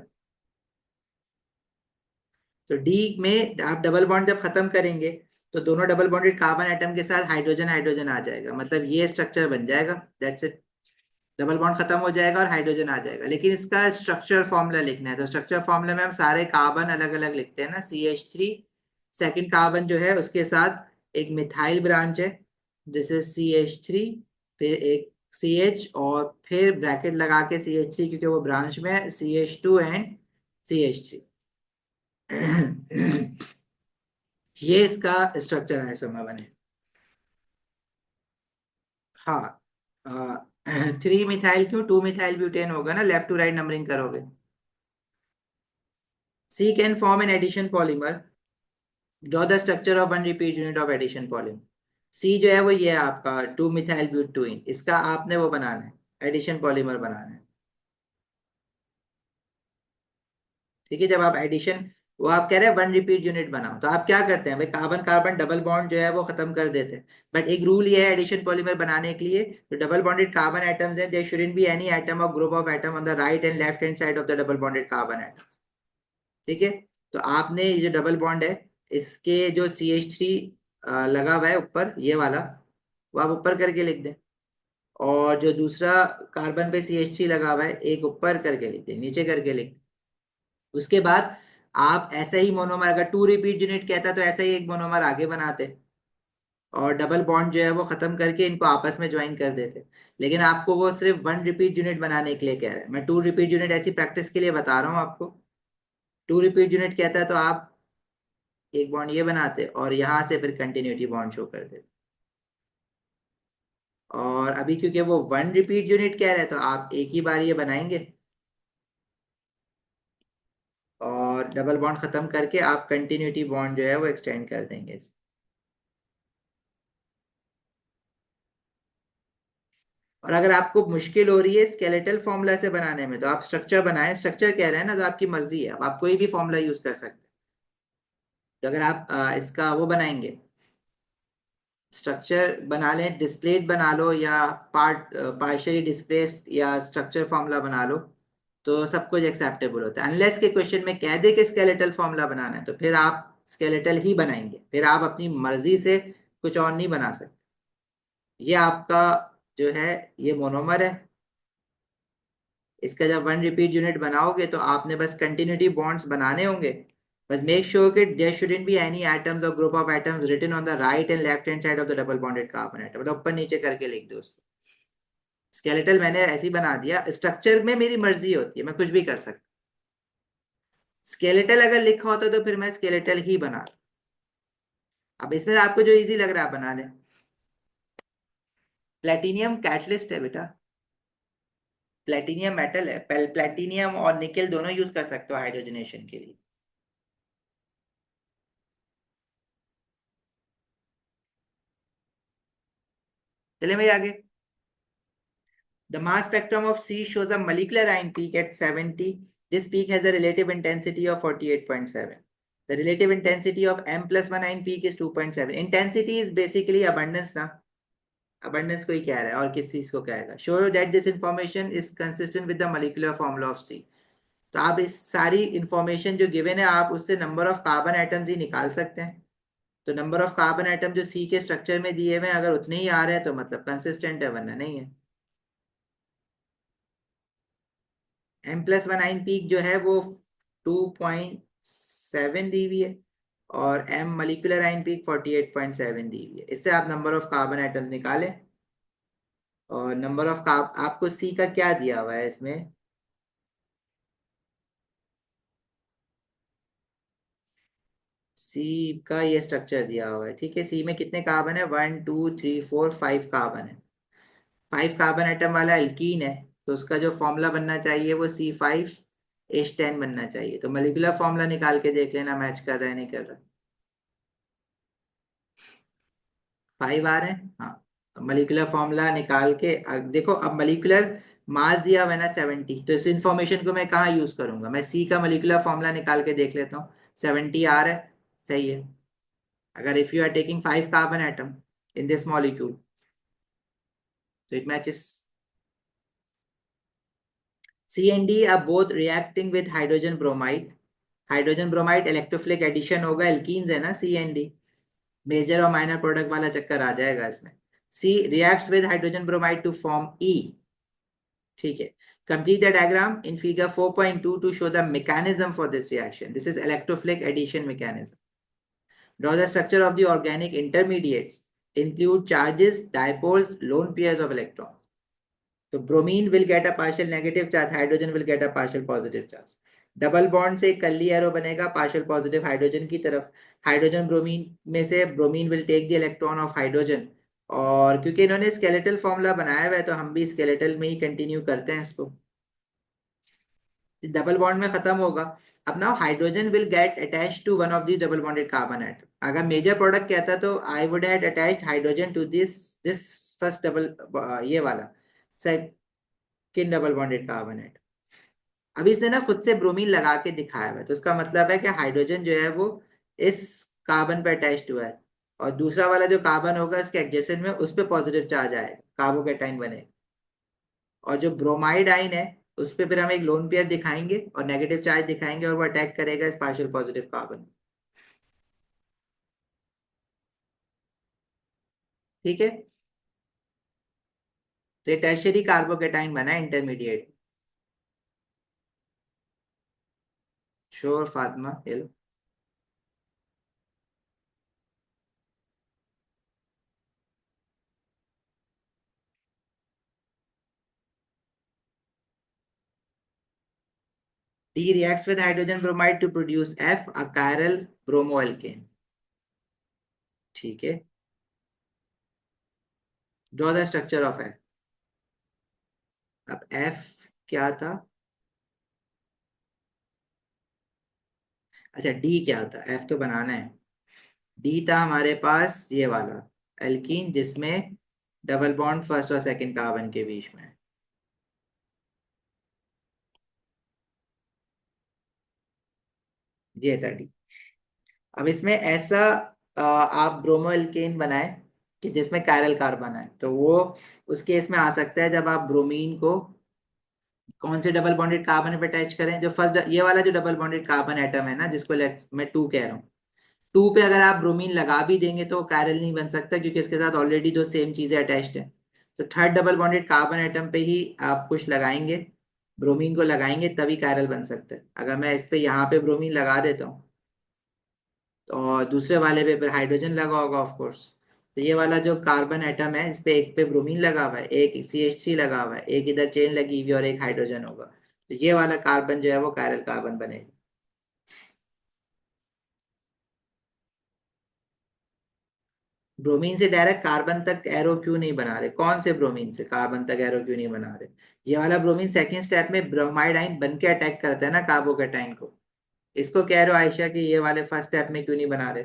तो डी में आप डबल बॉन्ड जब खत्म करेंगे तो दोनों डबल बॉन्डेड कार्बन एटम के साथ हाइड्रोजन हाइड्रोजन आ जाएगा, मतलब ये स्ट्रक्चर बन जाएगा, दैट्स इट। डबल बॉन्ड खत्म हो जाएगा और हाइड्रोजन आ जाएगा, लेकिन इसका स्ट्रक्चर फॉर्मूला लिखना है। तो स्ट्रक्चर फॉर्मूला में हम सारे कार्बन अलग अलग लिखते हैं ना, CH3 सेकंड कार्बन जो है उसके साथ एक मिथाइल ब्रांच है, जैसे CH3, फिर एक CH, और फिर ब्रैकेट लगा के CH3 क्योंकि वो ब्रांच में है, CH2 एंड CH3। ये इसका स्ट्रक्चर है सोमा बने। हाँ, 3 मिथाइल क्यों, 2 मिथाइल ब्यूटेन होगा ना, लेफ्ट टू राइट नंबरिंग करोगे। C can form an addition polymer। Draw the structure of one repeat unit of addition polymer। C जो है वो ये है आपका 2 मिथाइल ब्यूटोइन, इसका आपने वो बनाना है, एडिशन पॉलीमर बनाना है। ठीक है, जब आप एडिशन, वो आप कह रहे हैं वन रिपीट यूनिट बनाओ, तो आप क्या करते हैं भाई, कार्बन कार्बन डबल बॉन्ड जो है वो खत्म कर देते हैं। बट एक रूल ये है एडिशन पॉलीमर बनाने के लिए, जो डबल बॉन्डेड कार्बन एटम्स हैं, there shouldn't be any atom और group of atom on the right and left hand side of the double bonded carbon atom. ठीक है, तो आपने ये जो डबल बॉन्ड है, इसके जो CH3 लगा हुआ है ऊपर ये वाला, वो आप ऊपर करके लिख दें, और जो दूसरा कार्बन पे CH3 लगा हुआ है एक ऊपर करके लिख दें, नीचे करके लिख दें। उसके बाद आप ऐसा ही मोनोमर, अगर 2 रिपीट यूनिट कहता तो ऐसा ही एक मोनोमर आगे बनाते, और डबल बॉन्ड जो है वो खत्म करके इनको आपस में ज्वाइन कर देते। लेकिन आपको वो सिर्फ 1 रिपीट यूनिट बनाने के लिए कह रहे हैं, मैं 2 रिपीट यूनिट ऐसी प्रैक्टिस के लिए बता रहा हूँ आपको। 2 रिपीट यूनिट कहता है तो आप एक बॉन्ड ये बनाते और यहां से फिर कंटिन्यूटी बॉन्ड शो कर देते। और अभी क्योंकि वो 1 रिपीट यूनिट कह रहे हैं तो आप एक ही बार ये बनाएंगे, और डबल बॉन्ड खत्म करके आप कंटिन्यूटी बॉन्ड जो है वो एक्सटेंड कर देंगे। और अगर आपको मुश्किल हो रही है स्केलेटल फॉर्मूला से बनाने में तो आप स्ट्रक्चर बनाएं, स्ट्रक्चर कह रहे हैं ना, तो आपकी मर्जी है, अब आप कोई भी फॉर्मूला यूज कर सकते हैं। तो अगर आप इसका वो बनाएंगे, स्ट्रक्चर बना लें, डिस्प्लेड बना लो या पार्शियली डिस्प्लेस्ड या स्ट्रक्चर फॉर्मूला बना लो, तो सब कुछ एक्सेप्टेबल होता है। अनलेस के क्वेश्चन में कह दे कि स्केलेटल फॉर्मूला बनाना है तो फिर आप स्केलेटल ही बनाएंगे, फिर आप अपनी मर्जी से कुछ और नहीं बना सकते। ये आपका जो है ये मोनोमर है, इसका जब 1 रिपीट यूनिट बनाओगे तो आपने बस कंटिन्यूटी बॉन्ड्स बनाने होंगे। बस मेक श्योर कि there shouldn't be any atoms और group of atoms written on the right and left hand side of the double bonded carbon atom, मतलब ऊपर नीचे करके लिख दो उसको। स्केलेटल मैंने ऐसे ही बना दिया, स्ट्रक्चर में मेरी मर्जी होती है, मैं कुछ भी कर सकता। स्केलेटल अगर लिखा होता तो फिर मैं स्केलेटल ही बना। अब इसमें आपको जो इजी लग रहा है बना लें। प्लेटिनियम कैटलिस्ट है बेटा, प्लेटिनियम मेटल है, प्लेटिनियम और निकेल दोनों यूज कर सकते हो हाइड्रोजनेशन के लिए। चले भाई आगे। The mass spectrum of C shows a molecular ion peak at 70. This peak has a relative intensity of 48.7. The relative intensity of M plus 1 ion peak is 2.7. Intensity is basically abundance ना, abundance को ही कह रहा है और किस चीज को कहेगा। Show that this information is consistent with the molecular formula of C। तो आप इस सारी इंफॉर्मेशन जो गिवन है आप उससे नंबर ऑफ कार्बन एटम्स ही निकाल सकते हैं। तो नंबर ऑफ कार्बन आइटम जो सी के स्ट्रक्चर में दिए हुए हैं अगर उतने ही आ रहे हैं तो मतलब कंसिस्टेंट है, वरना नहीं है। M+1 आइन पीक जो है वो 2.7 दी हुई है, और M मॉलिक्यूलर आइन पीक 48.7 दी हुई है। इससे आप नंबर ऑफ कार्बन आइटम निकालें। और नंबर ऑफ कार्ब आपको सी का क्या दिया हुआ है इसमें? सी का ये स्ट्रक्चर दिया हुआ है, ठीक है। सी में कितने कार्बन है? 1 2 3 4 5 कार्बन है। 5 कार्बन आइटम वाला एल्कीन है, तो उसका जो फॉर्मूला बनना चाहिए वो C5H10 बनना चाहिए। तो मोलिकुलर फॉर्मूला निकाल के देख लेना मैच कर रहा है नहीं कर रहा। 5 आ रहे हैं, हाँ। मोलिकुलर फॉर्मूला निकाल के देखो, अब मोलिकुलर मास दिया हुआ है ना 70, तो इस इंफॉर्मेशन को मैं कहाँ यूज करूंगा? मैं सी का मोलिकुलर फॉर्मूला निकाल के देख लेता हूँ। 70 आ रहा है, सही है। अगर if you are taking 5 carbon atom in this molecule, तो it matches. C and D are both reacting with hydrogen bromide. Hydrogen bromide electrophilic addition होगा, एल्कीन्स है ना सी एंड डी। मेजर और माइनर प्रोडक्ट वाला चक्कर आ जाएगा इसमें। C reacts with hydrogen bromide to form E, ठीक है। Complete the diagram in figure 4.2 to show the mechanism for this reaction. This is electrophilic addition mechanism. Draw the structure of the organic intermediates. Include charges, dipoles, lone pairs of electrons. So bromine will get a partial negative charge, hydrogen will get a partial positive charge. Double bond से curly arrow बनेगा partial positive hydrogen की तरफ। Hydrogen bromine में से bromine will take the electron of hydrogen. और क्योंकि इन्होंने skeletal formula बनाया हुआ है तो हम भी स्केलेटल में ही कंटिन्यू करते हैं इसको। डबल बॉन्ड में खत्म होगा। अब now hydrogen will get attach to one of this double bonded carbon atom. अगर मेजर प्रोडक्ट कहता तो I would had attached hydrogen to this this first double ये वाला second double bonded carbon atom. अब इसने ना खुद से ब्रोमीन लगा के दिखाया हुआ है, तो इसका मतलब है कि हाइड्रोजन जो है वो इस कार्बन पे अटैच्ड हुआ है, और दूसरा वाला जो कार्बन होगा इसके एडजेसेंट में उस पर पॉजिटिव चार्ज आएगा, कार्बोकैटाइन बनेगा। और जो ब्रोमाइड आइन है उस पे फिर हम एक लोन पेयर दिखाएंगे और नेगेटिव चार्ज दिखाएंगे, और वो अटैक करेगा इस पार्शियल पॉजिटिव कार्बन। ठीक है। तो ये टर्शियरी कार्बोकैटाइन बना है इंटरमीडिएट। श्योर फातिमा, ये लो। D reacts with hydrogen bromide to produce F, a chiral bromoalkane। ठीक है। Draw the structure of F। अब F क्या था? अच्छा, D क्या था? F तो बनाना है। D था हमारे पास ये वाला एल्कीन, जिसमें डबल बॉन्ड फर्स्ट और सेकंड कार्बन के बीच में है। ये था D। अब इसमें ऐसा आप ब्रोमो एल्केन बनाए कि जिसमें कायरल कार्बन है, तो वो उस केस में आ सकता है जब आप ब्रोमीन को कौन से डबल बॉन्डेड कार्बन पे अटैच करें। जो फर्स्ट ये वाला जो डबल बॉन्डेड कार्बन एटम है ना, जिसको लेट्स मैं 2 कह रहा हूँ, 2 पे अगर आप ब्रोमीन लगा भी देंगे तो कायरल नहीं बन सकता, क्योंकि इसके साथ ऑलरेडी दो सेम चीजें अटैच्ड है। तो third double bonded carbon atom पे ही आप कुछ लगाएंगे, ब्रोमीन को लगाएंगे, तभी कायरल बन सकता है। अगर मैं इस पे यहाँ पे ब्रोमीन लगा देता हूँ और दूसरे वाले पे फिर हाइड्रोजन लगा होगा ऑफ कोर्स, तो ये वाला जो कार्बन एटम है इस पे एक पे ब्रोमीन लगा हुआ है, एक CH3 लगा हुआ है, एक इधर चेन लगी हुई है और एक हाइड्रोजन होगा, तो ये वाला कार्बन जो है वो कायरल कार्बन बनेगा। ब्रोमीन से डायरेक्ट कार्बन तक एरो क्यों नहीं बना रहे? कौन से ब्रोमीन से कार्बन तक एरो क्यों नहीं बना रहे? ये वाला ब्रोमीन सेकेंड स्टेप में ब्रोमाइड आइन बन के अटैक करता है ना कार्बोकेटाइन को। इसको कह रहे हो आयशा कि ये वाले फर्स्ट स्टेप में क्यों नहीं बना रहे?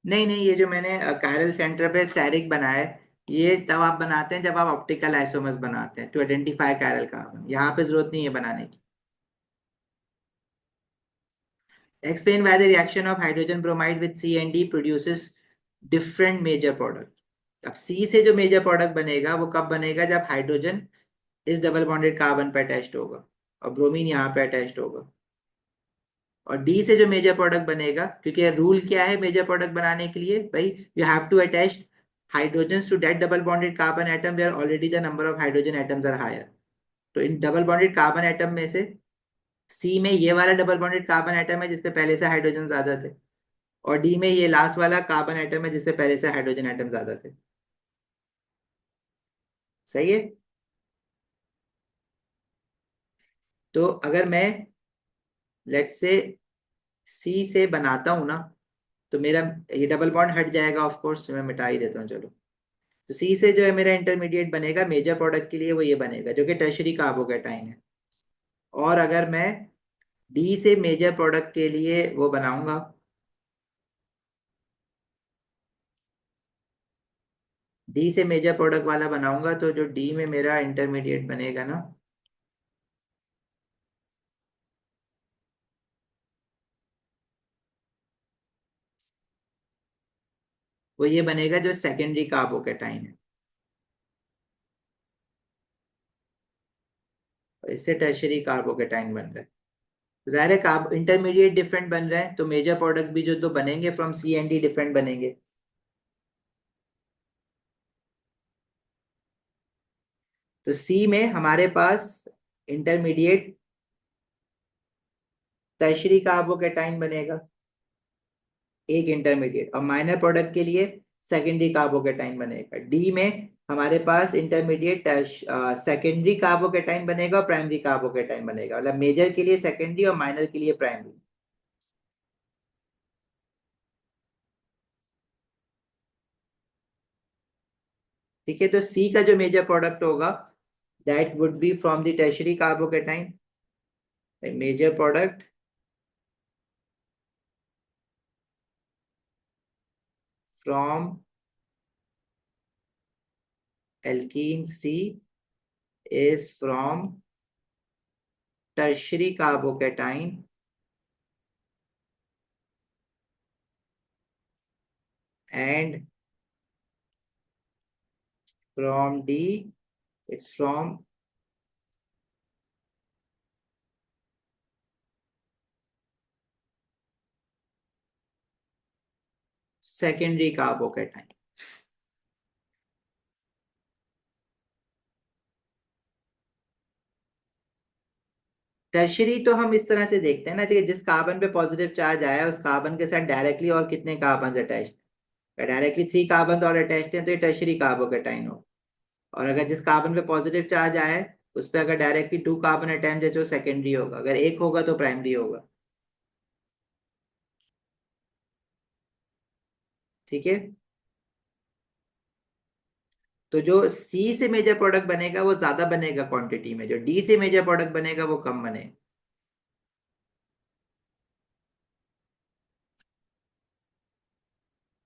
नहीं नहीं, ये जो मैंने कायरल सेंटर पे स्टेरिक बनाया है, ये तब आप बनाते हैं जब आप ऑप्टिकल आइसोमर्स बनाते हैं टू आइडेंटिफाई कायरल कार्बन, यहाँ पे जरूरत नहीं है बनाने की। Explain why the reaction of hydrogen bromide with C and D produces different major product. अब C से जो मेजर प्रोडक्ट बनेगा वो कब बनेगा, जब हाइड्रोजन इस डबल बॉन्डेड कार्बन पे अटैच्ड होगा और ब्रोमीन यहाँ पे अटैच्ड होगा। और डी से जो मेजर प्रोडक्ट बनेगा, क्योंकि रूल क्या है मेजर प्रोडक्ट बनाने के लिए भाई, you have to attach hydrogen to that double bonded carbon atom where already the number of hydrogen atoms are higher. तो इन डबल बॉन्डेड कार्बन एटम में से सी में ये वाला डबल बॉन्डेड कार्बन एटम है जिसपे पहले से हाइड्रोजन ज्यादा थे, और डी में ये लास्ट वाला कार्बन एटम है जिसपे पहले से हाइड्रोजन एटम ज्यादा थे। सही है। तो अगर मैं लेट से सी से बनाता हूं ना, तो मेरा ये डबल बॉन्ड हट जाएगा, ऑफ कोर्स मैं मिटा ही देता हूँ चलो। तो सी से जो है मेरा इंटरमीडिएट बनेगा मेजर प्रोडक्ट के लिए, वो ये बनेगा जो कि टर्शरी कार्बोकेटाइन है। और अगर मैं डी से मेजर प्रोडक्ट के लिए वो बनाऊंगा, डी से मेजर प्रोडक्ट वाला बनाऊंगा, तो जो डी में मेरा इंटरमीडिएट बनेगा ना, वो ये बनेगा जो सेकेंडरी कार्बोकेटाइन है, और इससे टर्शरी कार्बोकेटाइन बन रहा है। जाहिर है कार्ब इंटरमीडिएट डिफरेंट बन रहे हैं, तो मेजर प्रोडक्ट भी जो दो बनेंगे from C and D different बनेंगे। तो सी में हमारे पास इंटरमीडिएट टर्शरी कार्बोकेटाइन बनेगा, एक इंटरमीडिएट, और माइनर प्रोडक्ट के लिए सेकेंडरी कार्बोकेटाइन बनेगा। डी में हमारे पास इंटरमीडिएट सेकेंडरी कार्बोकेटाइन बनेगा और प्राइमरी कार्बोकेटाइन बनेगा, मतलब मेजर के लिए सेकेंडरी और माइनर के लिए प्राइमरी। ठीक है, तो सी का जो मेजर प्रोडक्ट होगा that would be from the tertiary carbocation, major product from alkene C is from tertiary carbocation and from D it's from secondary carbocation। Tertiary तो हम इस तरह से देखते हैं ना कि जिस कार्बन पे पॉजिटिव चार्ज आया है उस कार्बन के साथ डायरेक्टली और कितने कार्बन अटैच, डायरेक्टली 3 कार्बन और अटैच्ड हैं तो ये टर्शरी कार्बोकेटाइन हो। और अगर जिस कार्बन पे पॉजिटिव चार्ज आया है उस पर अगर डायरेक्टली 2 कार्बन अटैच है तो सेकेंडरी होगा, अगर एक होगा तो प्राइमरी होगा। ठीक है, तो जो सी से मेजर प्रोडक्ट बनेगा वो ज्यादा बनेगा क्वांटिटी में, जो डी से मेजर प्रोडक्ट बनेगा वो कम बनेगा।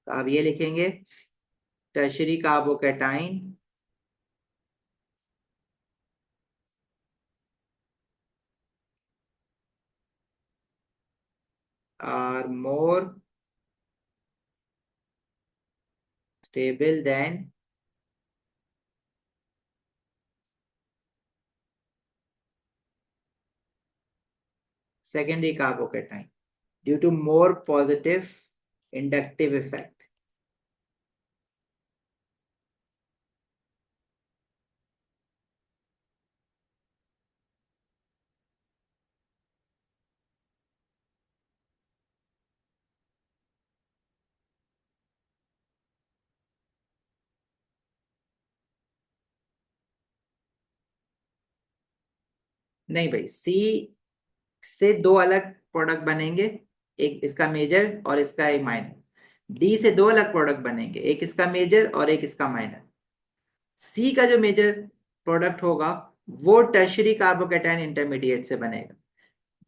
तो आप ये लिखेंगे tertiary carbocation are more stable than secondary carbocation due to more positive inductive effect। नहीं भाई, सी से दो अलग प्रोडक्ट बनेंगे, एक इसका मेजर और इसका एक माइनर। डी से दो अलग प्रोडक्ट बनेंगे, एक इसका मेजर और एक इसका माइनर। सी का जो मेजर प्रोडक्ट होगा वो टर्शरी कार्बोकेटाइन इंटरमीडिएट से बनेगा,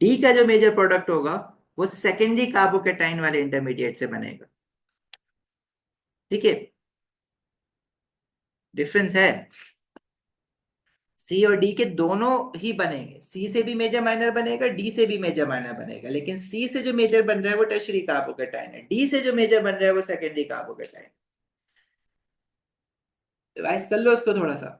डी का जो मेजर प्रोडक्ट होगा वो सेकेंडरी कार्बोकेटाइन वाले इंटरमीडिएट से बनेगा। ठीक है, डिफरेंस है। सी और डी के दोनों ही बनेंगे, सी से भी मेजर माइनर बनेगा, डी से भी मेजर माइनर बनेगा, लेकिन सी से जो मेजर बन रहा है वो टर्शियरी कार्बोकेटाइन है, डी से जो मेजर बन रहा है वो सेकेंडरी कार्बोकेटाइन। रिवाइज कर लो उसको थोड़ा सा।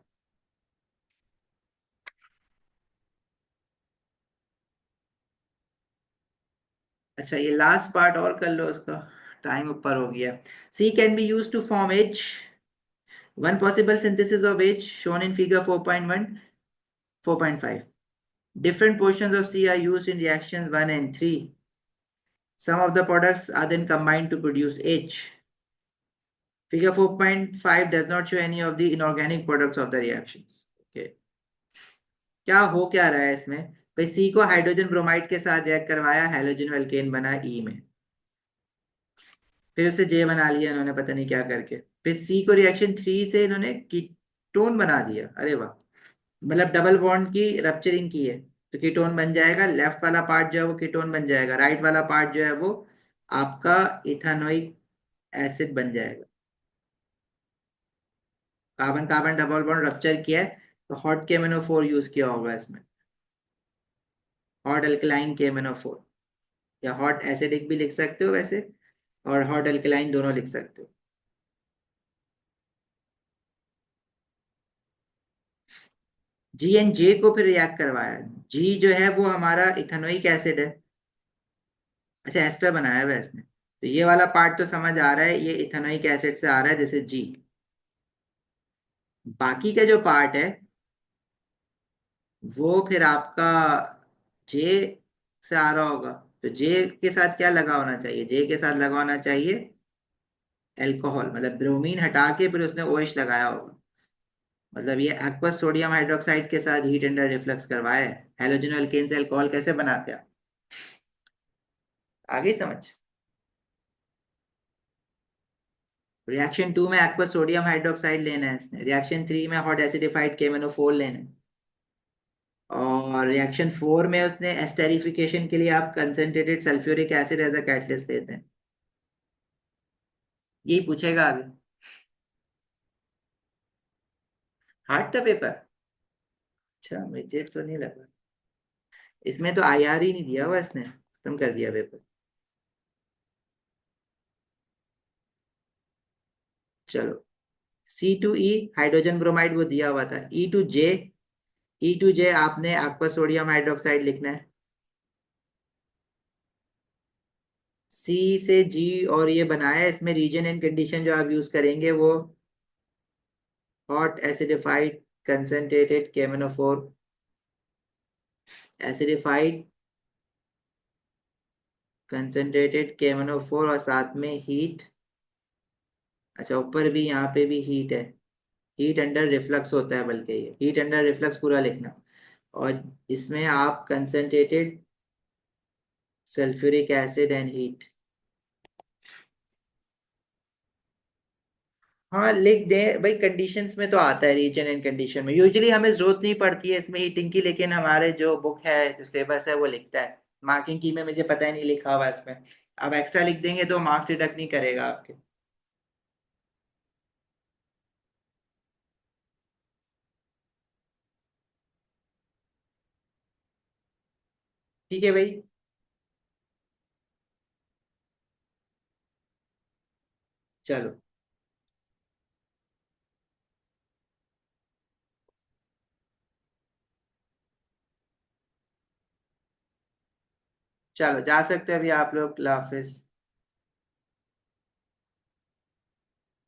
अच्छा ये लास्ट पार्ट और कर लो उसका, टाइम ऊपर हो गया। C can be use to form H, one possible synthesis of H shown in figure 4.1, 4.5. Different portions of C are used in reactions 1 and 3. Some of the products are then combined to produce H. Figure 4.5 does not show any of the inorganic products of the reactions. Okay. क्या हो क्या रहा है इसमें? भाई सी को hydrogen bromide के साथ रिएक्ट करवाया, हैलोजन एल्केन बना ई में, फिर उसे जे बना लिया इन्होंने पता नहीं क्या करके, फिर सी को रिएक्शन 3 से इन्होंने कीटोन बना दिया, अरे वाह, मतलब डबल बॉन्ड की रप्चरिंग की है, तो कीटोन बन जाएगा, लेफ्ट वाला पार्ट जो है वो कीटोन बन जाएगा, राइट वाला पार्ट जो है वो आपका इथानोइक एसिड बन जाएगा। Carbon carbon double bond rupture किया है, तो हॉट KMnO4 यूज किया होगा इसमें, हॉट अल्कलाइन KMnO4, या हॉट एसिडिक भी लिख सकते हो वैसे, और हॉट अल्कलाइन दोनों लिख सकते हो। जी एन जे को फिर रिएक्ट करवाया, जी जो है वो हमारा इथानोइक एसिड है, अच्छा एस्टर बनाया हुआ है इसने, तो ये वाला पार्ट तो समझ आ रहा है, ये इथेनोइक एसिड से आ रहा है जैसे जी। बाकी का जो पार्ट है वो फिर आपका जे से आ रहा होगा, तो जे के साथ क्या लगा होना चाहिए, जे के साथ लगा होना चाहिए एल्कोहल, मतलब ब्रोमीन हटा के फिर उसने OH लगाया होगा, मतलब ये एक्वस सोडियम हाइड्रोक्साइड के साथ हीट अंडर रिफ्लक्स करवाया है। हैलोजन एल्केन से अल्कोहल कैसे बनाते हैं, आ गई समझ? रिएक्शन 2 में एक्वस सोडियम हाइड्रोक्साइड लेना है इसने, रिएक्शन 3 में हॉट एसिडिफाइड KMnO4 लेना है, और रिएक्शन 4 में उसने एस्टेरिफिकेशन के लिए आप concentrated sulphuric acid as a catalyst लेते हैं। यही पूछेगा आगे। हार्ड था पेपर? अच्छा मुझे तो नहीं लगा, इसमें तो IR ही नहीं दिया हुआ इसने, खत्म कर दिया पेपर। चलो, C2E हाइड्रोजन ब्रोमाइड वो दिया हुआ था, E2J, E2J आपने आपका सोडियम हाइड्रोक्साइड लिखना है, C से G और ये बनाया है, इसमें रीजन एंड कंडीशन जो आप यूज करेंगे वो hot acidified concentrated KMnO4, acidified concentrated KMnO4 और साथ में हीट, अच्छा ऊपर भी यहाँ पे भी हीट है, हीट अंडर रिफ्लक्स होता है, बल्कि ये हीट अंडर रिफ्लक्स पूरा लिखना, और इसमें आप concentrated sulphuric acid and heat, हाँ लिख दें भाई, कंडीशंस में तो आता है, रीजन एंड कंडीशन में यूजुअली हमें जरूरत नहीं पड़ती है इसमें हीटिंग की, लेकिन हमारे जो बुक है जो सिलेबस है वो लिखता है, मार्किंग की में मुझे पता ही नहीं लिखा हुआ इसमें, आप एक्स्ट्रा लिख देंगे तो मार्क्स डिडक्ट नहीं करेगा आपके। ठीक है भाई। चलो, चलो जा सकते हो अभी आप लोग, अल्लाह हाफिज।